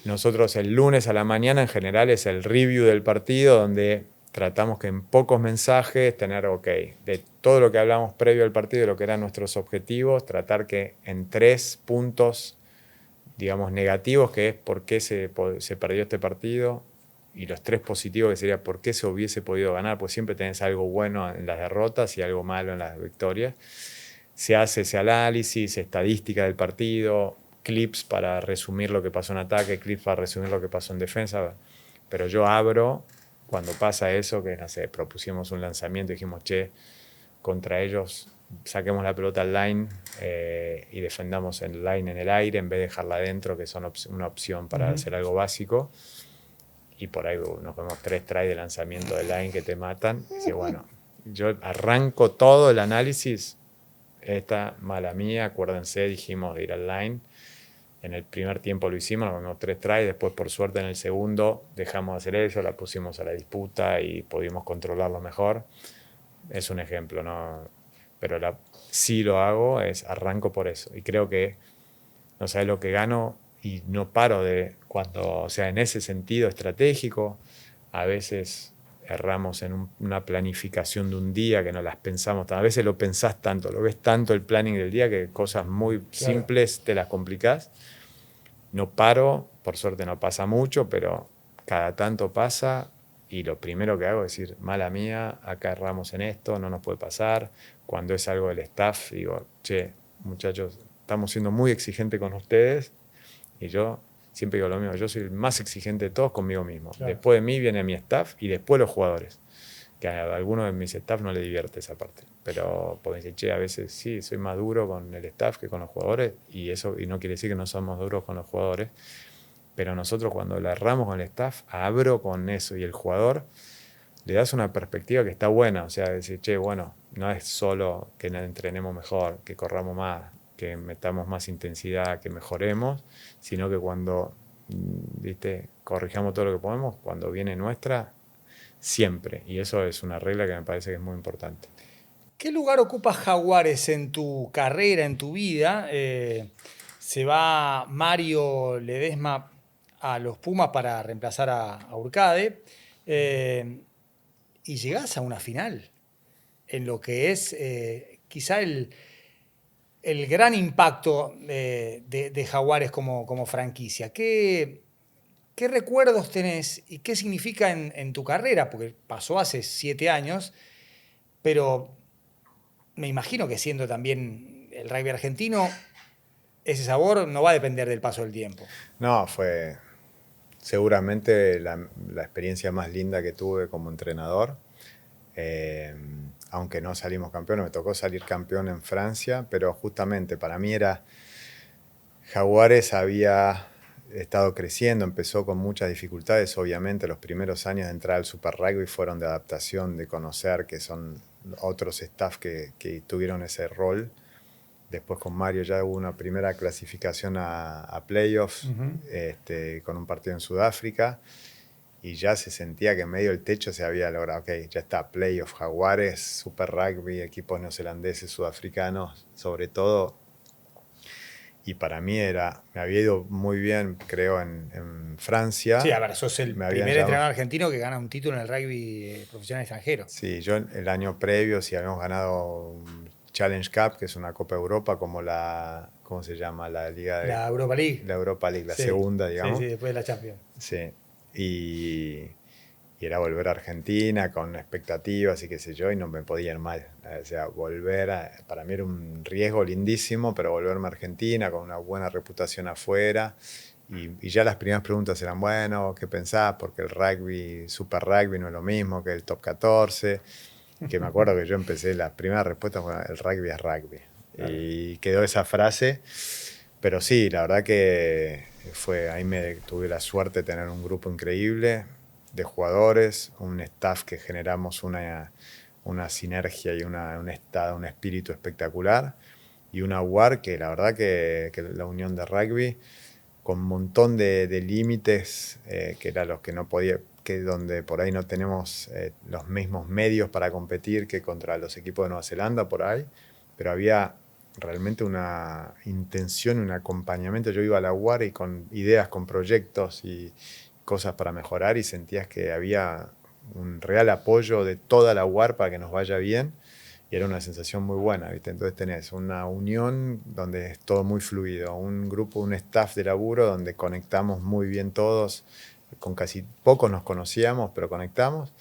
Nosotros el lunes a la mañana en general es el review del partido donde tratamos que en pocos mensajes tener, ok, de todo lo que hablamos previo al partido, de lo que eran nuestros objetivos, tratar que en 3 puntos, digamos, negativos, que es por qué se perdió este partido, y los 3 positivos, que sería por qué se hubiese podido ganar, pues siempre tenés algo bueno en las derrotas y algo malo en las victorias. Se hace ese análisis, estadística del partido, clips para resumir lo que pasó en ataque, clips para resumir lo que pasó en defensa. Pero yo abro cuando pasa eso, que no sé, propusimos un lanzamiento y dijimos, che, contra ellos saquemos la pelota al line y defendamos el line en el aire en vez de dejarla adentro, que son una opción para hacer algo básico. Y por ahí nos vemos 3 tries de lanzamiento de line que te matan. Y dice, bueno, yo arranco todo el análisis. Esta mala mía, acuérdense, dijimos de ir al line. En el primer tiempo lo hicimos, nos vimos 3 tries, después por suerte en el segundo dejamos de hacer eso, la pusimos a la disputa y pudimos controlarlo mejor. Es un ejemplo, ¿no? Pero sí lo hago, arranco por eso. Y creo que no sabes lo que gano y no paro o sea, en ese sentido estratégico, a veces erramos en una planificación de un día que no las pensamos, a veces lo pensás tanto, lo ves tanto el planning del día que cosas muy Claro. simples te las complicás. No paro, por suerte no pasa mucho, pero cada tanto pasa y lo primero que hago es decir, mala mía, acá erramos en esto, no nos puede pasar. Cuando es algo del staff, digo, che, muchachos, estamos siendo muy exigentes con ustedes y yo siempre digo lo mismo, yo soy el más exigente de todos conmigo mismo. Claro. Después de mí viene mi staff y después los jugadores, que a algunos de mis staff no les divierte esa parte, pero porque dicen, che, a veces sí, soy más duro con el staff que con los jugadores y no quiere decir que no somos duros con los jugadores, pero nosotros cuando la erramos con el staff, abro con eso y el jugador le das una perspectiva que está buena, o sea, decir, che, bueno, no es solo que entrenemos mejor, que corramos más, que metamos más intensidad, que mejoremos, sino que cuando, viste, corrijamos todo lo que podemos, cuando viene nuestra, siempre. Y eso es una regla que me parece que es muy importante. ¿Qué lugar ocupa Jaguares en tu carrera, en tu vida? Se va Mario Ledesma a los Pumas para reemplazar a Urcade. Y llegás a una final en lo que es quizá el gran impacto de Jaguares como franquicia. ¿Qué recuerdos tenés y qué significa en tu carrera? Porque pasó hace 7 años, pero me imagino que siendo también el rugby argentino, ese sabor no va a depender del paso del tiempo. No, fue seguramente la experiencia más linda que tuve como entrenador. aunque no salimos campeones, me tocó salir campeón en Francia, pero justamente para mí era, Jaguares había estado creciendo, empezó con muchas dificultades, obviamente los primeros años de entrar al Super Rugby fueron de adaptación, de conocer que son otros staff que tuvieron ese rol. Después con Mario ya hubo una primera clasificación a playoffs, con un partido en Sudáfrica, y ya se sentía que en medio del techo se había logrado, ok, ya está, playoff, Jaguares, Super Rugby, equipos neozelandeses, sudafricanos, sobre todo. Y para mí me había ido muy bien, creo, en Francia. Sí, a ver, sos el Me habían primer llamado. entrenador argentino que gana un título en el rugby profesional extranjero. Sí, yo el año previo sí habíamos ganado un Challenge Cup, que es una Copa Europa, como ¿cómo se llama? La Liga de... La Europa League. La Europa League, la Sí, segunda, digamos. Sí, después de la Champions. Sí, y era volver a Argentina con expectativas y qué sé yo, y no me podía ir mal. O sea, para mí era un riesgo lindísimo, pero volverme a Argentina con una buena reputación afuera. Y ya las primeras preguntas eran, bueno, ¿qué pensás? Porque el rugby, Super Rugby no es lo mismo que el Top 14. Que me acuerdo que yo empecé, las primeras respuestas fueron, el rugby es rugby. Claro. Y quedó esa frase. Pero sí, la verdad que ahí tuve la suerte de tener un grupo increíble de jugadores, un staff que generamos una sinergia y un espíritu espectacular, y una UAR que la verdad que la unión de rugby, con un montón de límites, que eran los que no podía, que donde por ahí no tenemos los mismos medios para competir que contra los equipos de Nueva Zelanda por ahí, pero había realmente una intención, un acompañamiento. Yo iba a la UAR y con ideas, con proyectos y cosas para mejorar, y sentías que había un real apoyo de toda la UAR para que nos vaya bien, y era una sensación muy buena, ¿viste? Entonces tenés una unión donde es todo muy fluido, un grupo, un staff de laburo donde conectamos muy bien todos, con casi pocos nos conocíamos, pero conectamos,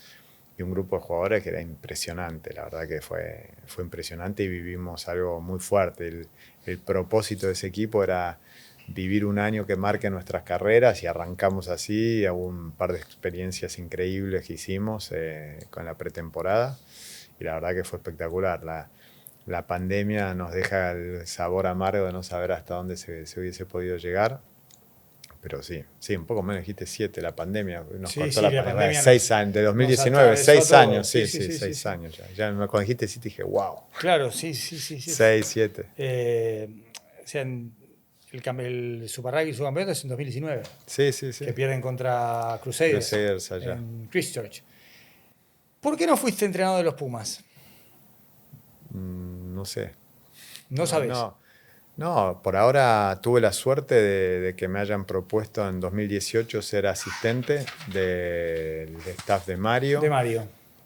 y un grupo de jugadores que era impresionante, la verdad que fue impresionante, y vivimos algo muy fuerte. El propósito de ese equipo era vivir un año que marque nuestras carreras, y arrancamos así. Hubo un par de experiencias increíbles que hicimos con la pretemporada, y la verdad que fue espectacular. La pandemia nos deja el sabor amargo de no saber hasta dónde se hubiese podido llegar. Pero sí, un poco menos, dijiste 7, la pandemia nos cortó la pandemia. 6 años, de 2019, 6 años, sí, 6 años ya. Ya cuando dijiste 7 dije, wow. Claro, sí. 6, 7. O sea, el Super Rugby subcampeonato es en 2019. Sí. Que pierden contra Crusaders allá en Christchurch. ¿Por qué no fuiste entrenador de los Pumas? No sé. No sabes. No, por ahora tuve la suerte de que me hayan propuesto en 2018 ser asistente del staff de Mario.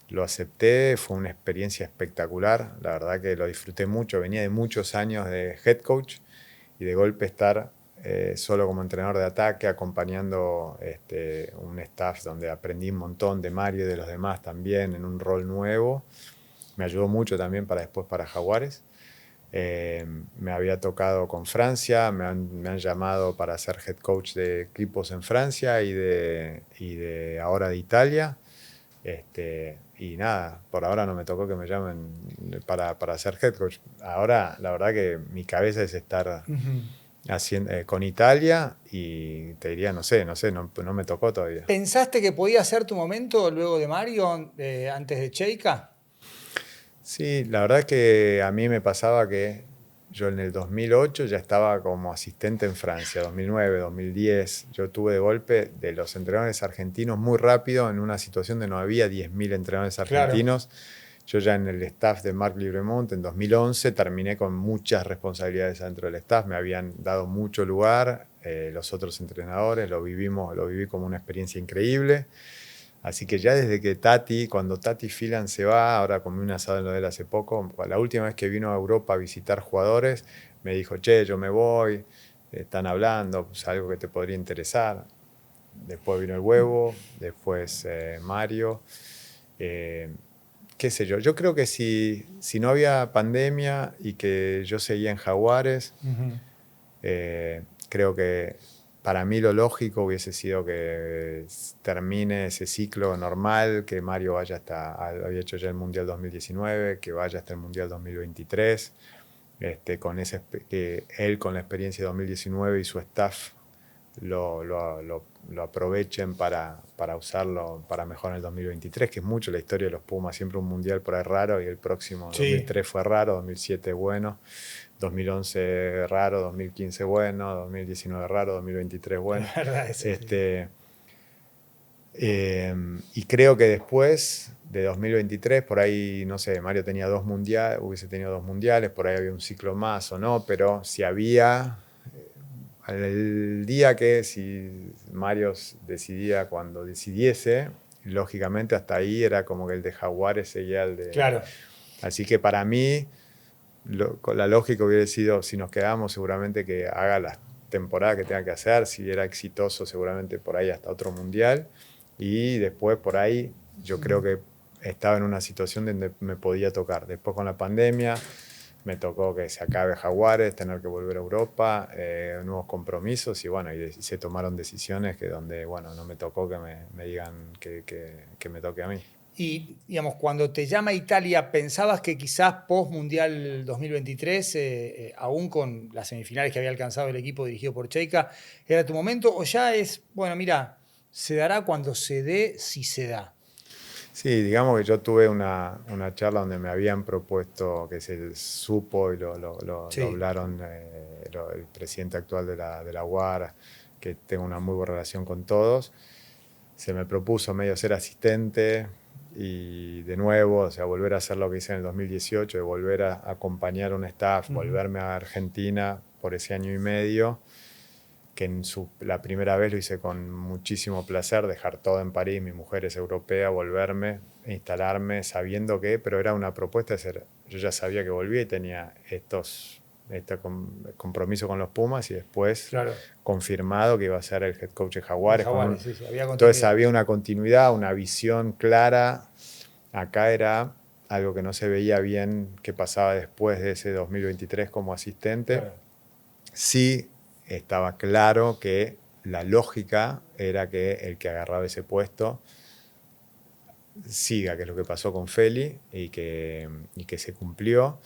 Lo acepté, fue una experiencia espectacular, la verdad que lo disfruté mucho, venía de muchos años de head coach, y de golpe estar solo como entrenador de ataque, acompañando un staff donde aprendí un montón de Mario y de los demás también en un rol nuevo. Me ayudó mucho también después para Jaguares. Me había tocado con Francia, me han llamado para ser head coach de equipos en Francia y de ahora de Italia. Y nada, por ahora no me tocó que me llamen para ser head coach. Ahora la verdad que mi cabeza es estar con Italia, y te diría, no me tocó todavía. ¿Pensaste que podía ser tu momento luego de Mario, antes de Cheika? Sí, la verdad que a mí me pasaba que yo en el 2008 ya estaba como asistente en Francia, 2009, 2010. Yo tuve de golpe de los entrenadores argentinos muy rápido en una situación donde no había 10.000 entrenadores argentinos. Claro. Yo ya en el staff de Marc Libremont en 2011 terminé con muchas responsabilidades dentro del staff. Me habían dado mucho lugar los otros entrenadores, lo viví como una experiencia increíble. Así que ya desde que cuando Tati Phelan se va, ahora comí un asado en lo de él hace poco, la última vez que vino a Europa a visitar jugadores, me dijo, che, yo me voy, están hablando, pues algo que te podría interesar. Después vino el Huevo, después Mario. Qué sé yo creo que si no había pandemia y que yo seguía en Jaguares, creo que para mí lo lógico hubiese sido que termine ese ciclo normal, que Mario vaya había hecho ya el Mundial 2019, que vaya hasta el Mundial 2023, que él con la experiencia de 2019 y su staff lo aprovechen para usarlo para mejorar en el 2023, que es mucho la historia de los Pumas, siempre un Mundial por ahí raro, y el próximo, Sí. 2003 fue raro, 2007 bueno, 2011 raro, 2015 bueno, 2019 raro, 2023 bueno. Es verdad eso, sí. Y creo que después de 2023, por ahí, no sé, Mario tenía hubiese tenido 2 mundiales, por ahí había un ciclo más o no, pero si había, el día que si Mario decidía cuando decidiese, lógicamente hasta ahí era como que el de Jaguares seguía el de... Claro. Así que para mí, la lógica hubiera sido, si nos quedamos, seguramente que haga la temporada que tenga que hacer, si era exitoso, seguramente por ahí hasta otro mundial, y después por ahí yo creo que estaba en una situación donde me podía tocar. Después con la pandemia me tocó que se acabe Jaguares, tener que volver a Europa, nuevos compromisos, y bueno, y se tomaron decisiones que donde, bueno, no me tocó que me digan que me toque a mí. Y, digamos, cuando te llama Italia, ¿pensabas que quizás post-Mundial 2023, aún con las semifinales que había alcanzado el equipo dirigido por Cheika, era tu momento? ¿O ya es, bueno, mira, se dará cuando se dé, si se da? Sí, digamos que yo tuve una charla donde me habían propuesto, que se supo y lo Sí. hablaron el presidente actual de la UAR, que tengo una muy buena relación con todos. Se me propuso medio ser asistente y de nuevo, o sea, volver a hacer lo que hice en el 2018, de volver a acompañar un staff, volverme a Argentina por ese año y medio, que la primera vez lo hice con muchísimo placer, dejar todo en París, mi mujer es europea, volverme, instalarme, sabiendo pero era una propuesta de ser, yo ya sabía que volvía y tenía este compromiso con los Pumas, y después Claro. confirmado que iba a ser el head coach de Jaguares. Jaguares, sí, había Entonces continuidad. había una continuidad, una visión clara. Acá era algo que no se veía bien que pasaba después de ese 2023 como asistente. Claro. Sí estaba claro que la lógica era que el que agarraba ese puesto siga, que es lo que pasó con Feli y que se cumplió,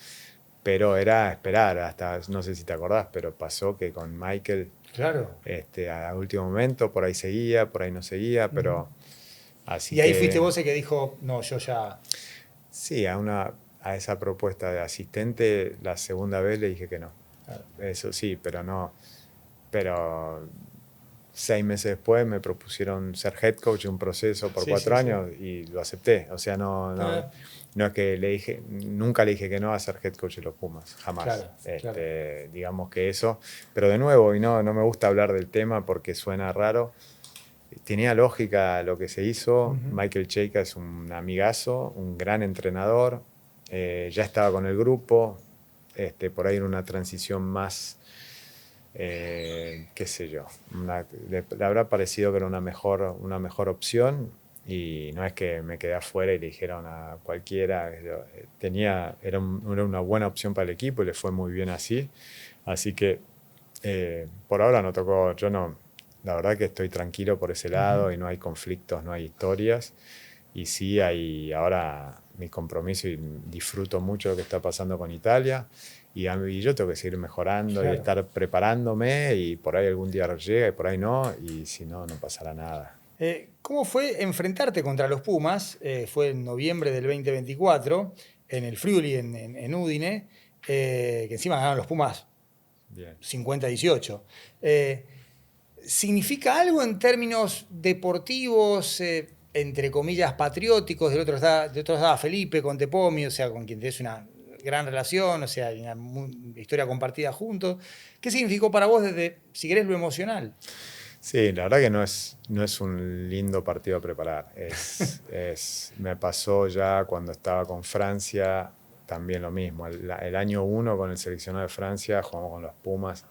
pero era esperar hasta, no sé si te acordás, pero pasó que con Michael, Claro. a último momento, por ahí seguía, por ahí no seguía, pero así Y ahí que... fuiste vos el que dijo, no, yo ya... Sí, a esa propuesta de asistente, la segunda vez le dije que no. Claro. Eso sí, pero no. Pero 6 meses después me propusieron ser head coach en un proceso por Sí, 4 sí, sí. años y lo acepté. O sea, no es que nunca le dije que no a ser head coach de los Pumas, jamás. Claro, claro. Digamos que eso. Pero de nuevo, y no me gusta hablar del tema porque suena raro. Tenía lógica lo que se hizo. Michael Cheika es un amigazo, un gran entrenador. Ya estaba con el grupo. Por ahí era una transición más, qué sé yo. Le habrá parecido que era una mejor opción. Y no es que me quedé afuera y le dijeron a cualquiera. Era una buena opción para el equipo y le fue muy bien así. Así que por ahora no tocó. La verdad que estoy tranquilo por ese lado y no hay conflictos, no hay historias. Y sí hay ahora mi compromiso y disfruto mucho lo que está pasando con Italia. Y yo tengo que seguir mejorando y estar preparándome, y por ahí algún día llega y por ahí no, y si no, no pasará nada. ¿Cómo fue enfrentarte contra los Pumas? Fue en noviembre del 2024, en el Friuli, en Udine, que encima ganaron los Pumas Bien. 50-18. ¿Significa algo en términos deportivos, entre comillas, patrióticos? De otros estaba Felipe con Tepomi, o sea, con quien tenés una gran relación, o sea, hay una historia compartida juntos. ¿Qué significó para vos desde, si querés, lo emocional? Sí, la verdad que no es un lindo partido a preparar. Me pasó ya cuando estaba con Francia, también lo mismo. El año 1 con el seleccionado de Francia, jugamos con los Pumas.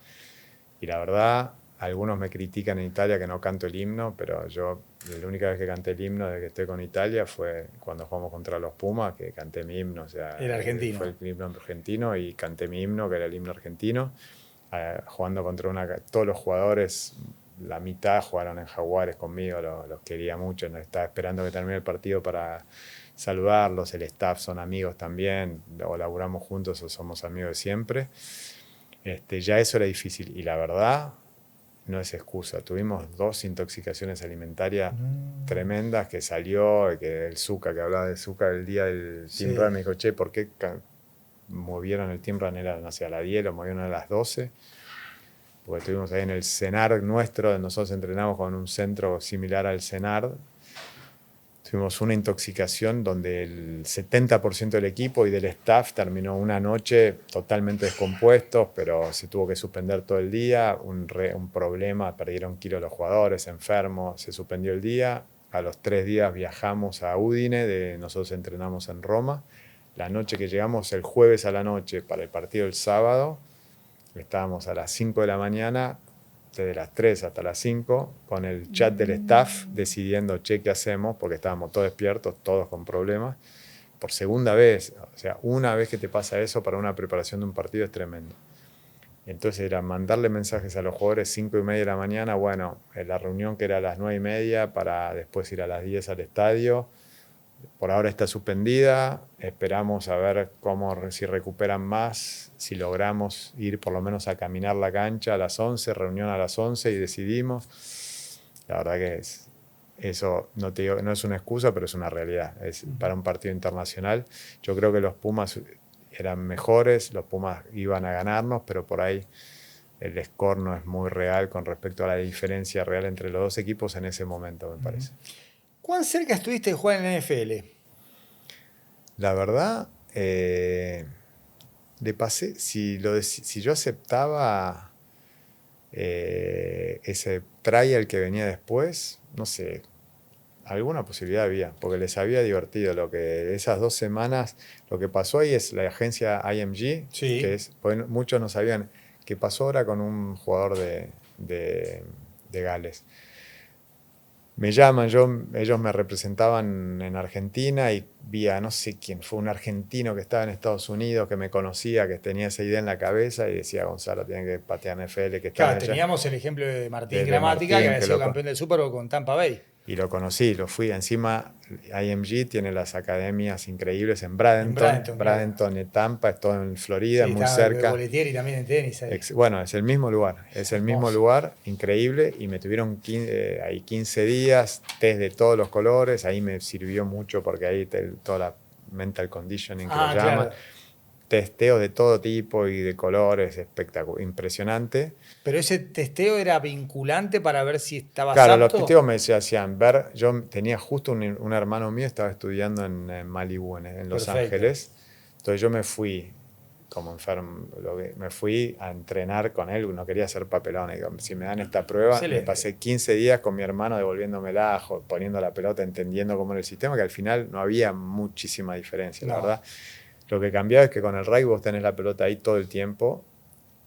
Y la verdad, algunos me critican en Italia que no canto el himno, pero yo la única vez que canté el himno desde que estoy con Italia fue cuando jugamos contra los Pumas, que canté mi himno. O sea, El argentino. fue el himno argentino y canté mi himno, que era el himno argentino, jugando contra todos los jugadores la mitad jugaron en Jaguares conmigo, los quería mucho, no estaba esperando que termine el partido para saludarlos, el staff son amigos también, o laburamos juntos o somos amigos de siempre. Ya eso era difícil y la verdad no es excusa. Tuvimos 2 intoxicaciones alimentarias tremendas que salió, que el Zucca, que hablaba de Zucca el día del team run, me dijo, che, ¿por qué movieron el team run? Era, no sé, a las 10, lo movieron a las 12, porque estuvimos ahí en el CENAR nuestro, nosotros entrenamos con un centro similar al CENAR. Tuvimos una intoxicación donde el 70% del equipo y del staff terminó una noche totalmente descompuestos, pero se tuvo que suspender todo el día, un problema, perdieron kilos los jugadores, enfermos, se suspendió el día. A los 3 días viajamos a Udine, nosotros entrenamos en Roma. La noche que llegamos, el jueves a la noche, para el partido del sábado, estábamos a las 5 de la mañana, desde las 3 hasta las 5, con el chat del staff decidiendo, che, ¿qué hacemos? Porque estábamos todos despiertos, todos con problemas. Por segunda vez, o sea, una vez que te pasa eso para una preparación de un partido es tremendo. Entonces era mandarle mensajes a los jugadores 5:30 de la mañana, bueno, en la reunión que era a las 9:30 para después ir a las 10 al estadio. Por ahora está suspendida, esperamos a ver si recuperan más, si logramos ir por lo menos a caminar la cancha a las 11, reunión a las 11 y decidimos. La verdad que eso no, te digo, no es una excusa, pero es una realidad. Es para un partido internacional. Yo creo que los Pumas eran mejores, los Pumas iban a ganarnos, pero por ahí el score no es muy real con respecto a la diferencia real entre los dos equipos en ese momento, me parece. ¿Cuán cerca estuviste de jugar en la NFL? La verdad, le pasé, si yo aceptaba ese trial que venía después, no sé, alguna posibilidad había, porque les había divertido. Esas 2 semanas, lo que pasó ahí es la agencia IMG, que pues muchos no sabían qué pasó ahora con un jugador de Gales. Me llaman, ellos me representaban en Argentina y vi a no sé quién, fue un argentino que estaba en Estados Unidos, que me conocía, que tenía esa idea en la cabeza y decía, Gonzalo, tiene que patear NFL, que está allá. Teníamos el ejemplo de Martín Gramática, que había sido campeón del Super Bowl con Tampa Bay. Y lo conocí, lo fui. Encima, IMG tiene las academias increíbles en Bradenton y Tampa, es todo en Florida, muy cerca. Boletieri también en tenis. Bueno, es el mismo lugar, mismo lugar, increíble, y me tuvieron ahí 15 días, test de todos los colores, ahí me sirvió mucho porque ahí toda la mental conditioning que lo llaman. Testeos de todo tipo y de colores, espectacular, impresionante. ¿Pero ese testeo era vinculante para ver si estabas apto? Claro, los testeos me hacían ver, yo tenía justo un hermano mío, estaba estudiando en Malibu, en Los Ángeles, entonces yo me fui como enfermo, me fui a entrenar con él, no quería hacer papelones, digo, si me dan esta prueba, me pasé 15 días con mi hermano devolviéndomela, poniendo la pelota, entendiendo cómo era el sistema, que al final no había muchísima diferencia, la verdad. Lo que cambiaba es que con el rugby vos tenés la pelota ahí todo el tiempo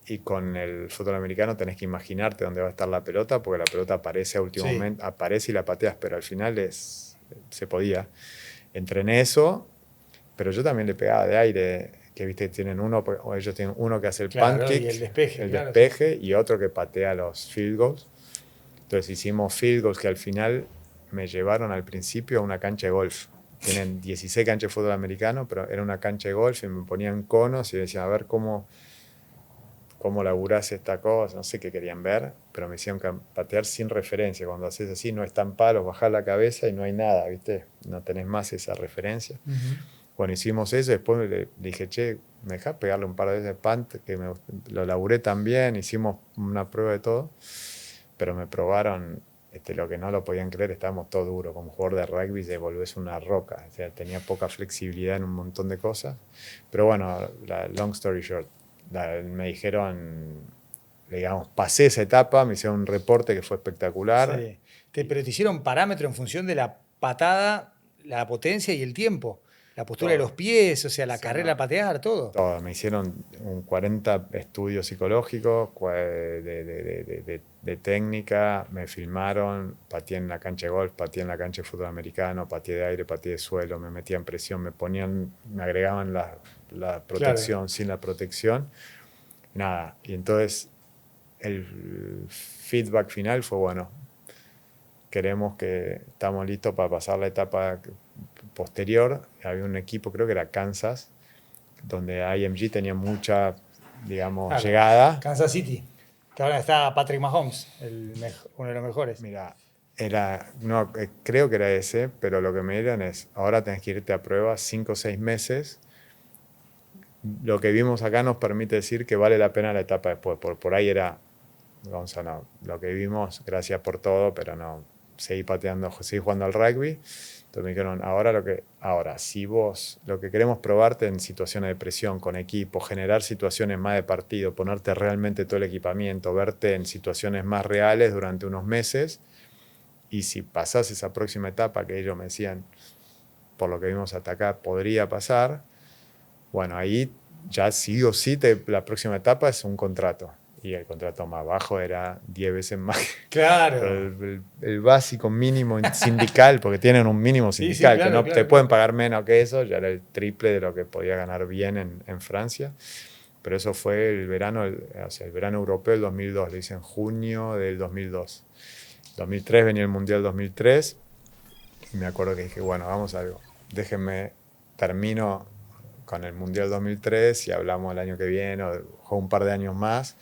y con el fútbol americano tenés que imaginarte dónde va a estar la pelota porque la pelota aparece a último momento, aparece y la pateas, pero al final se podía. Entrené eso, pero yo también le pegaba de aire, que viste tienen ellos tienen uno que hace el pancake, y el despeje y otro que patea los field goals. Entonces hicimos field goals que al final me llevaron al principio a una cancha de golf. Tienen 16 canchas de fútbol americano, pero era una cancha de golf y me ponían conos y decían, a ver cómo laburás esta cosa, no sé qué querían ver, pero me hicieron patear sin referencia. Cuando haces así, no están palos, bajás la cabeza y no hay nada, ¿viste? No tenés más esa referencia. Bueno, hicimos eso, después le dije, che, ¿me dejás pegarle un par de veces punt? Que lo laburé también, hicimos una prueba de todo, pero me probaron. Lo que no lo podían creer, estábamos todos duros. Como jugador de rugby te volvés una roca. O sea, tenía poca flexibilidad en un montón de cosas. Pero bueno, long story short, me dijeron, digamos, pasé esa etapa, me hicieron un reporte que fue espectacular. Sí. Pero te hicieron parámetro en función de la patada, la potencia y el tiempo. La postura de los pies, o sea, la carrera a patear, todo. Todo. Me hicieron 40 estudios psicológicos de técnica, me filmaron, pateé en la cancha de golf, pateé en la cancha de fútbol americano, pateé de aire, pateé de suelo, me metían presión, me agregaban la protección sin la protección. Nada, y entonces el feedback final fue, bueno, estamos listos para pasar la etapa posterior. Había un equipo, creo que era Kansas, donde IMG tenía mucha, digamos, llegada. Kansas City, que ahora está Patrick Mahomes, uno de los mejores. Mira, no, creo que era ese, pero lo que me dieron es, ahora tenés que irte a prueba 5 o 6 meses. Lo que vimos acá nos permite decir que vale la pena la etapa después. Por ahí era, Gonzalo, lo que vimos, gracias por todo, pero no, seguí pateando, seguí jugando al rugby. Entonces me dijeron, ahora, si vos lo que queremos probarte en situaciones de presión con equipo, generar situaciones más de partido, ponerte realmente todo el equipamiento, verte en situaciones más reales durante unos meses, y si pasás esa próxima etapa que ellos me decían, por lo que vimos hasta acá, podría pasar, bueno, ahí ya sí o sí la próxima etapa es un contrato. Y el contrato más bajo era 10 veces más. Claro. El básico mínimo sindical, porque tienen un mínimo sindical, sí, claro, que no te pueden pagar menos que eso, ya era el triple de lo que podía ganar bien en Francia. Pero eso fue el verano europeo del 2002, lo hice en junio del 2002. 2003 venía el Mundial 2003 y me acuerdo que dije, bueno, vamos a algo, termino con el Mundial 2003 y hablamos el año que viene o juego un par de años más,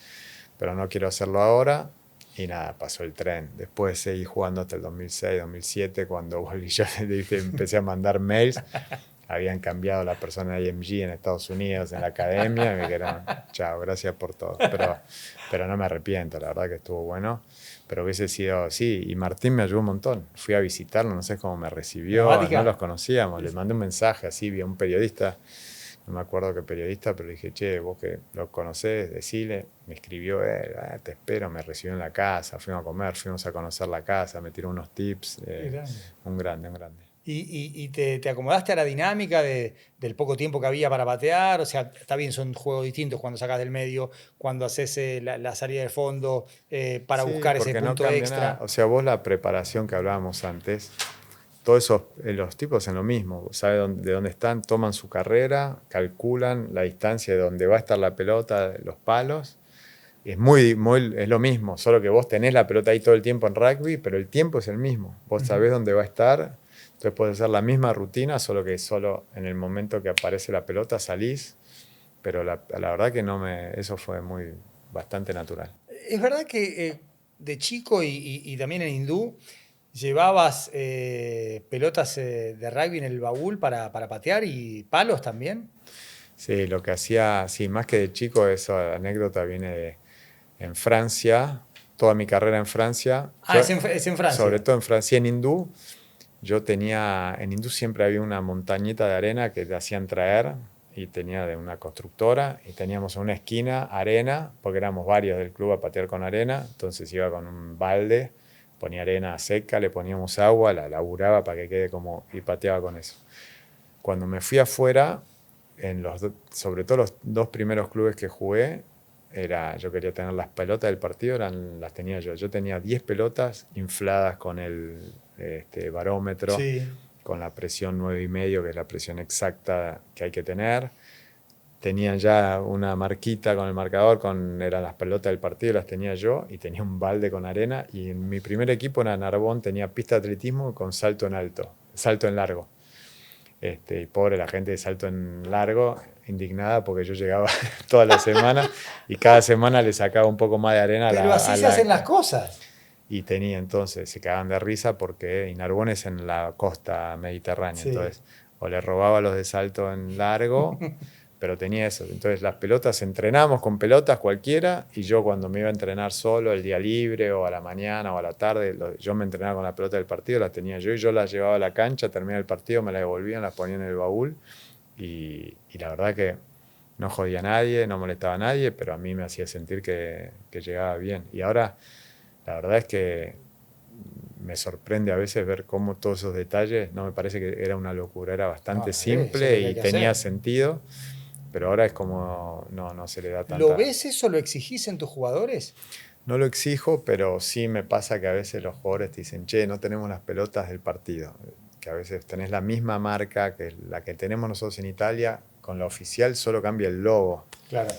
pero no quiero hacerlo ahora. Y nada, pasó el tren. Después seguí jugando hasta el 2006, 2007, cuando volví yo empecé a mandar mails. Habían cambiado la persona de IMG en Estados Unidos, en la academia, y me dijeron, chao, gracias por todo. Pero no me arrepiento, la verdad que estuvo bueno. Pero hubiese sido, sí, y Martín me ayudó un montón. Fui a visitarlo, no sé cómo me recibió, no los conocíamos. Le mandé un mensaje así, vi a un periodista, no me acuerdo qué periodista, pero dije, che, vos que lo conocés, decile. Me escribió él, te espero, me recibió en la casa, fuimos a comer, fuimos a conocer la casa, me tiró unos tips. Un grande. ¿Y te acomodaste a la dinámica del poco tiempo que había para patear? O sea, está bien, son juegos distintos cuando sacas del medio, cuando haces la salida de fondo, para buscar ese punto no extra. Nada. O sea, vos la preparación que hablábamos antes, todos esos, los tipos hacen lo mismo, saben de dónde están, toman su carrera, calculan la distancia de donde va a estar la pelota, los palos. Es es lo mismo, solo que vos tenés la pelota ahí todo el tiempo en rugby, pero el tiempo es el mismo. Vos sabés dónde va a estar, entonces podés hacer la misma rutina, solo que solo en el momento que aparece la pelota salís. Pero la verdad que eso fue bastante natural. Es verdad que de chico y también en hindú, ¿llevabas pelotas de rugby en el baúl para patear y palos también? Sí, lo que hacía, sí, más que de chico, esa anécdota viene en Francia, toda mi carrera en Francia. Es en Francia. Sobre todo en Francia, en hindú. En hindú siempre había una montañita de arena que te hacían traer y tenía de una constructora y teníamos en una esquina arena, porque éramos varios del club a patear con arena, entonces iba con un balde, ponía arena seca, le poníamos agua, la laburaba para que quede y pateaba con eso. Cuando me fui afuera, sobre todo los 2 primeros clubes que jugué, yo quería tener las pelotas del partido, las tenía yo. Yo tenía 10 pelotas infladas con el barómetro, sí, con la presión 9,5, que es la presión exacta que hay que tener. Tenían ya una marquita con el marcador, eran las pelotas del partido, las tenía yo, y tenía un balde con arena. Y en mi primer equipo en Narbonne tenía pista de atletismo con salto en largo. Y pobre la gente de salto en largo, indignada porque yo llegaba toda la semana y cada semana le sacaba un poco más de arena. Pero así se hacen las cosas. Y entonces se cagaban de risa porque Narbonne es en la costa mediterránea, sí. Entonces o le robaba los de salto en largo, pero tenía eso. Entonces las pelotas, entrenamos con pelotas cualquiera, y yo cuando me iba a entrenar solo el día libre o a la mañana o a la tarde, yo me entrenaba con la pelota del partido, las tenía yo y yo las llevaba a la cancha, terminaba el partido, me las devolvían, las ponía en el baúl y la verdad que no jodía a nadie, no molestaba a nadie, pero a mí me hacía sentir que llegaba bien. Y ahora la verdad es que me sorprende a veces ver cómo todos esos detalles, no me parece que era una locura, era bastante simple y tenía sentido, pero ahora es como no se le da tanta... ¿Lo ves eso? ¿Lo exigís en tus jugadores? No lo exijo, pero sí me pasa que a veces los jugadores te dicen, che, no tenemos las pelotas del partido, que a veces tenés la misma marca que la que tenemos nosotros en Italia, con la oficial solo cambia el logo. Claro.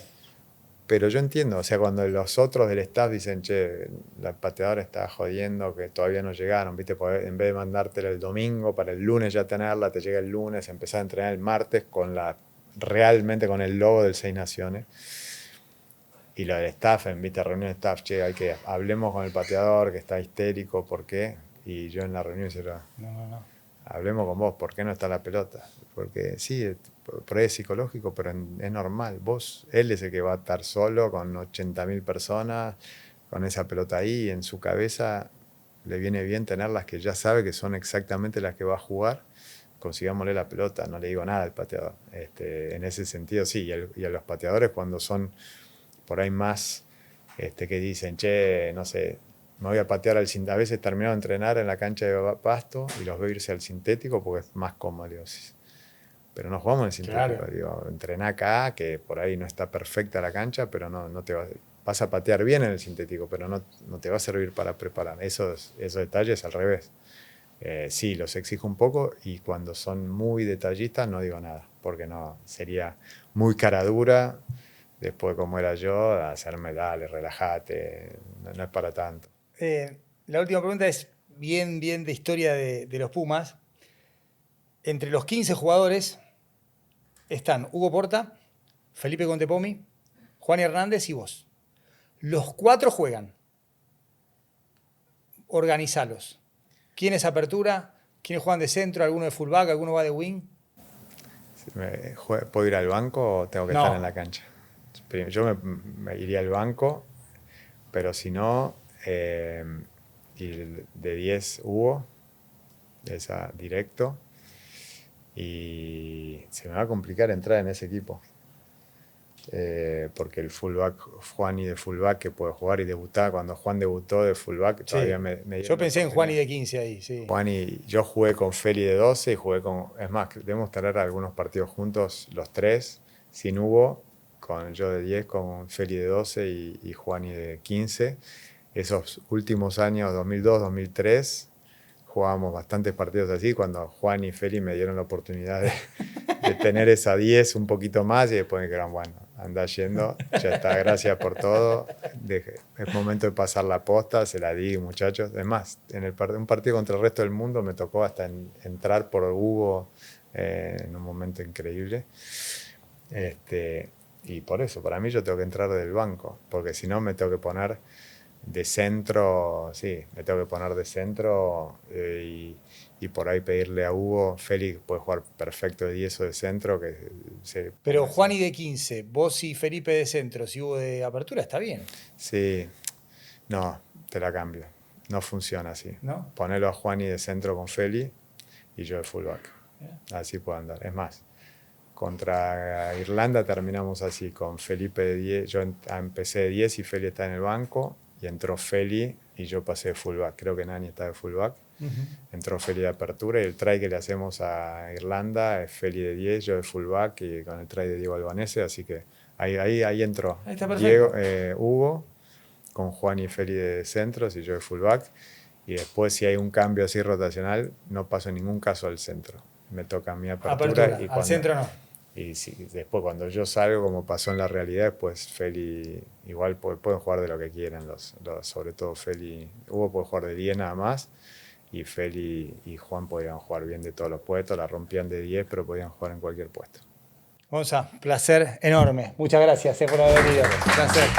Pero yo entiendo, o sea, cuando los otros del staff dicen, che, la pateadora está jodiendo que todavía no llegaron, ¿viste? En vez de mandártela el domingo para el lunes ya tenerla, te llega el lunes, empezar a entrenar el martes realmente con el logo del Seis Naciones. Y lo del staff, invita a reunión de staff, che, hablemos con el pateador que está histérico, ¿por qué? Y yo en la reunión decía, No. hablemos con vos, ¿por qué no está la pelota? Porque sí, por ahí es psicológico, pero es normal. Él es el que va a estar solo con 80.000 personas, con esa pelota ahí, en su cabeza le viene bien tener las que ya sabe que son exactamente las que va a jugar. Consigámosle la pelota, no le digo nada al pateador. En ese sentido, sí, y a los pateadores cuando son por ahí más que dicen, che, no sé, me voy a patear al sintético. A veces termino de entrenar en la cancha de pasto y los veo irse al sintético porque es más cómodo. Digo, pero no jugamos en el sintético. Claro. Digo, entrená acá, que por ahí no está perfecta la cancha, pero no te vas a patear bien en el sintético, pero no te va a servir para preparar. Esos detalles al revés. Sí, los exijo un poco y cuando son muy detallistas no digo nada, porque no sería muy cara dura. Después, como era yo, hacerme, dale, relájate, no es para tanto. La última pregunta es bien de historia de los Pumas. Entre los 15 jugadores están Hugo Porta, Felipe Contepomi, Juan Hernández y vos. Los 4 juegan. Organizalos. ¿Quién es apertura? ¿Quiénes juegan de centro? ¿Alguno de fullback? ¿Alguno va de wing? ¿Puedo ir al banco o tengo que estar en la cancha? Yo me iría al banco, pero si no, y de 10 Hugo, esa directo, y se me va a complicar entrar en ese equipo. Porque el fullback, Juani de fullback que puede jugar y debutar, cuando Juan debutó de fullback, Sí. todavía me dio. Yo pensé en Juani de 15 ahí, sí. Juani, yo jugué con Feli de 12 y jugué con, es más, debemos tener algunos partidos juntos, los 3, sin Hugo, con yo de 10, con Feli de 12 y Juani de 15. Esos últimos años, 2002, 2003, jugábamos bastantes partidos así, cuando Juan y Feli me dieron la oportunidad de tener esa 10 un poquito más y después me dijeron, bueno, anda yendo, ya está, gracias por todo, es momento de pasar la posta, se la di, muchachos. Es más, en un partido contra el resto del mundo me tocó hasta entrar por Hugo en un momento increíble. Y por eso, para mí yo tengo que entrar del banco, porque si no me tengo que poner de centro, sí, me tengo que poner de centro y por ahí pedirle a Hugo, Félix puede jugar perfecto de 10 o de centro. Pero Juani de 15, vos y Felipe de centro, si Hugo de apertura, está bien. Sí, no, te la cambio. No funciona así. ¿No? Ponelo a Juani de centro con Feli y yo de fullback. Así puedo andar. Es más, contra Irlanda terminamos así, con Felipe de 10. Yo empecé de 10 y Feli está en el banco. Y entró Feli y yo pasé de fullback. Creo que Nani está de fullback. Entró Feli de apertura y el try que le hacemos a Irlanda es Feli de 10, yo de fullback y con el try de Diego Albanese. Así que ahí entró ahí está perfecto. Hugo con Juan y Feli de centros y yo de fullback. Y después, si hay un cambio así rotacional, no paso en ningún caso al centro. Me toca a mi apertura. Y al centro no. Y después cuando yo salgo, como pasó en la realidad, pues Feli igual pueden jugar de lo que quieran, sobre todo Feli. Hugo puede jugar de 10 nada más y Feli y Juan podían jugar bien de todos los puestos, la rompían de 10, pero podían jugar en cualquier puesto. Gonza, placer enorme. Muchas gracias por haber venido. Placer.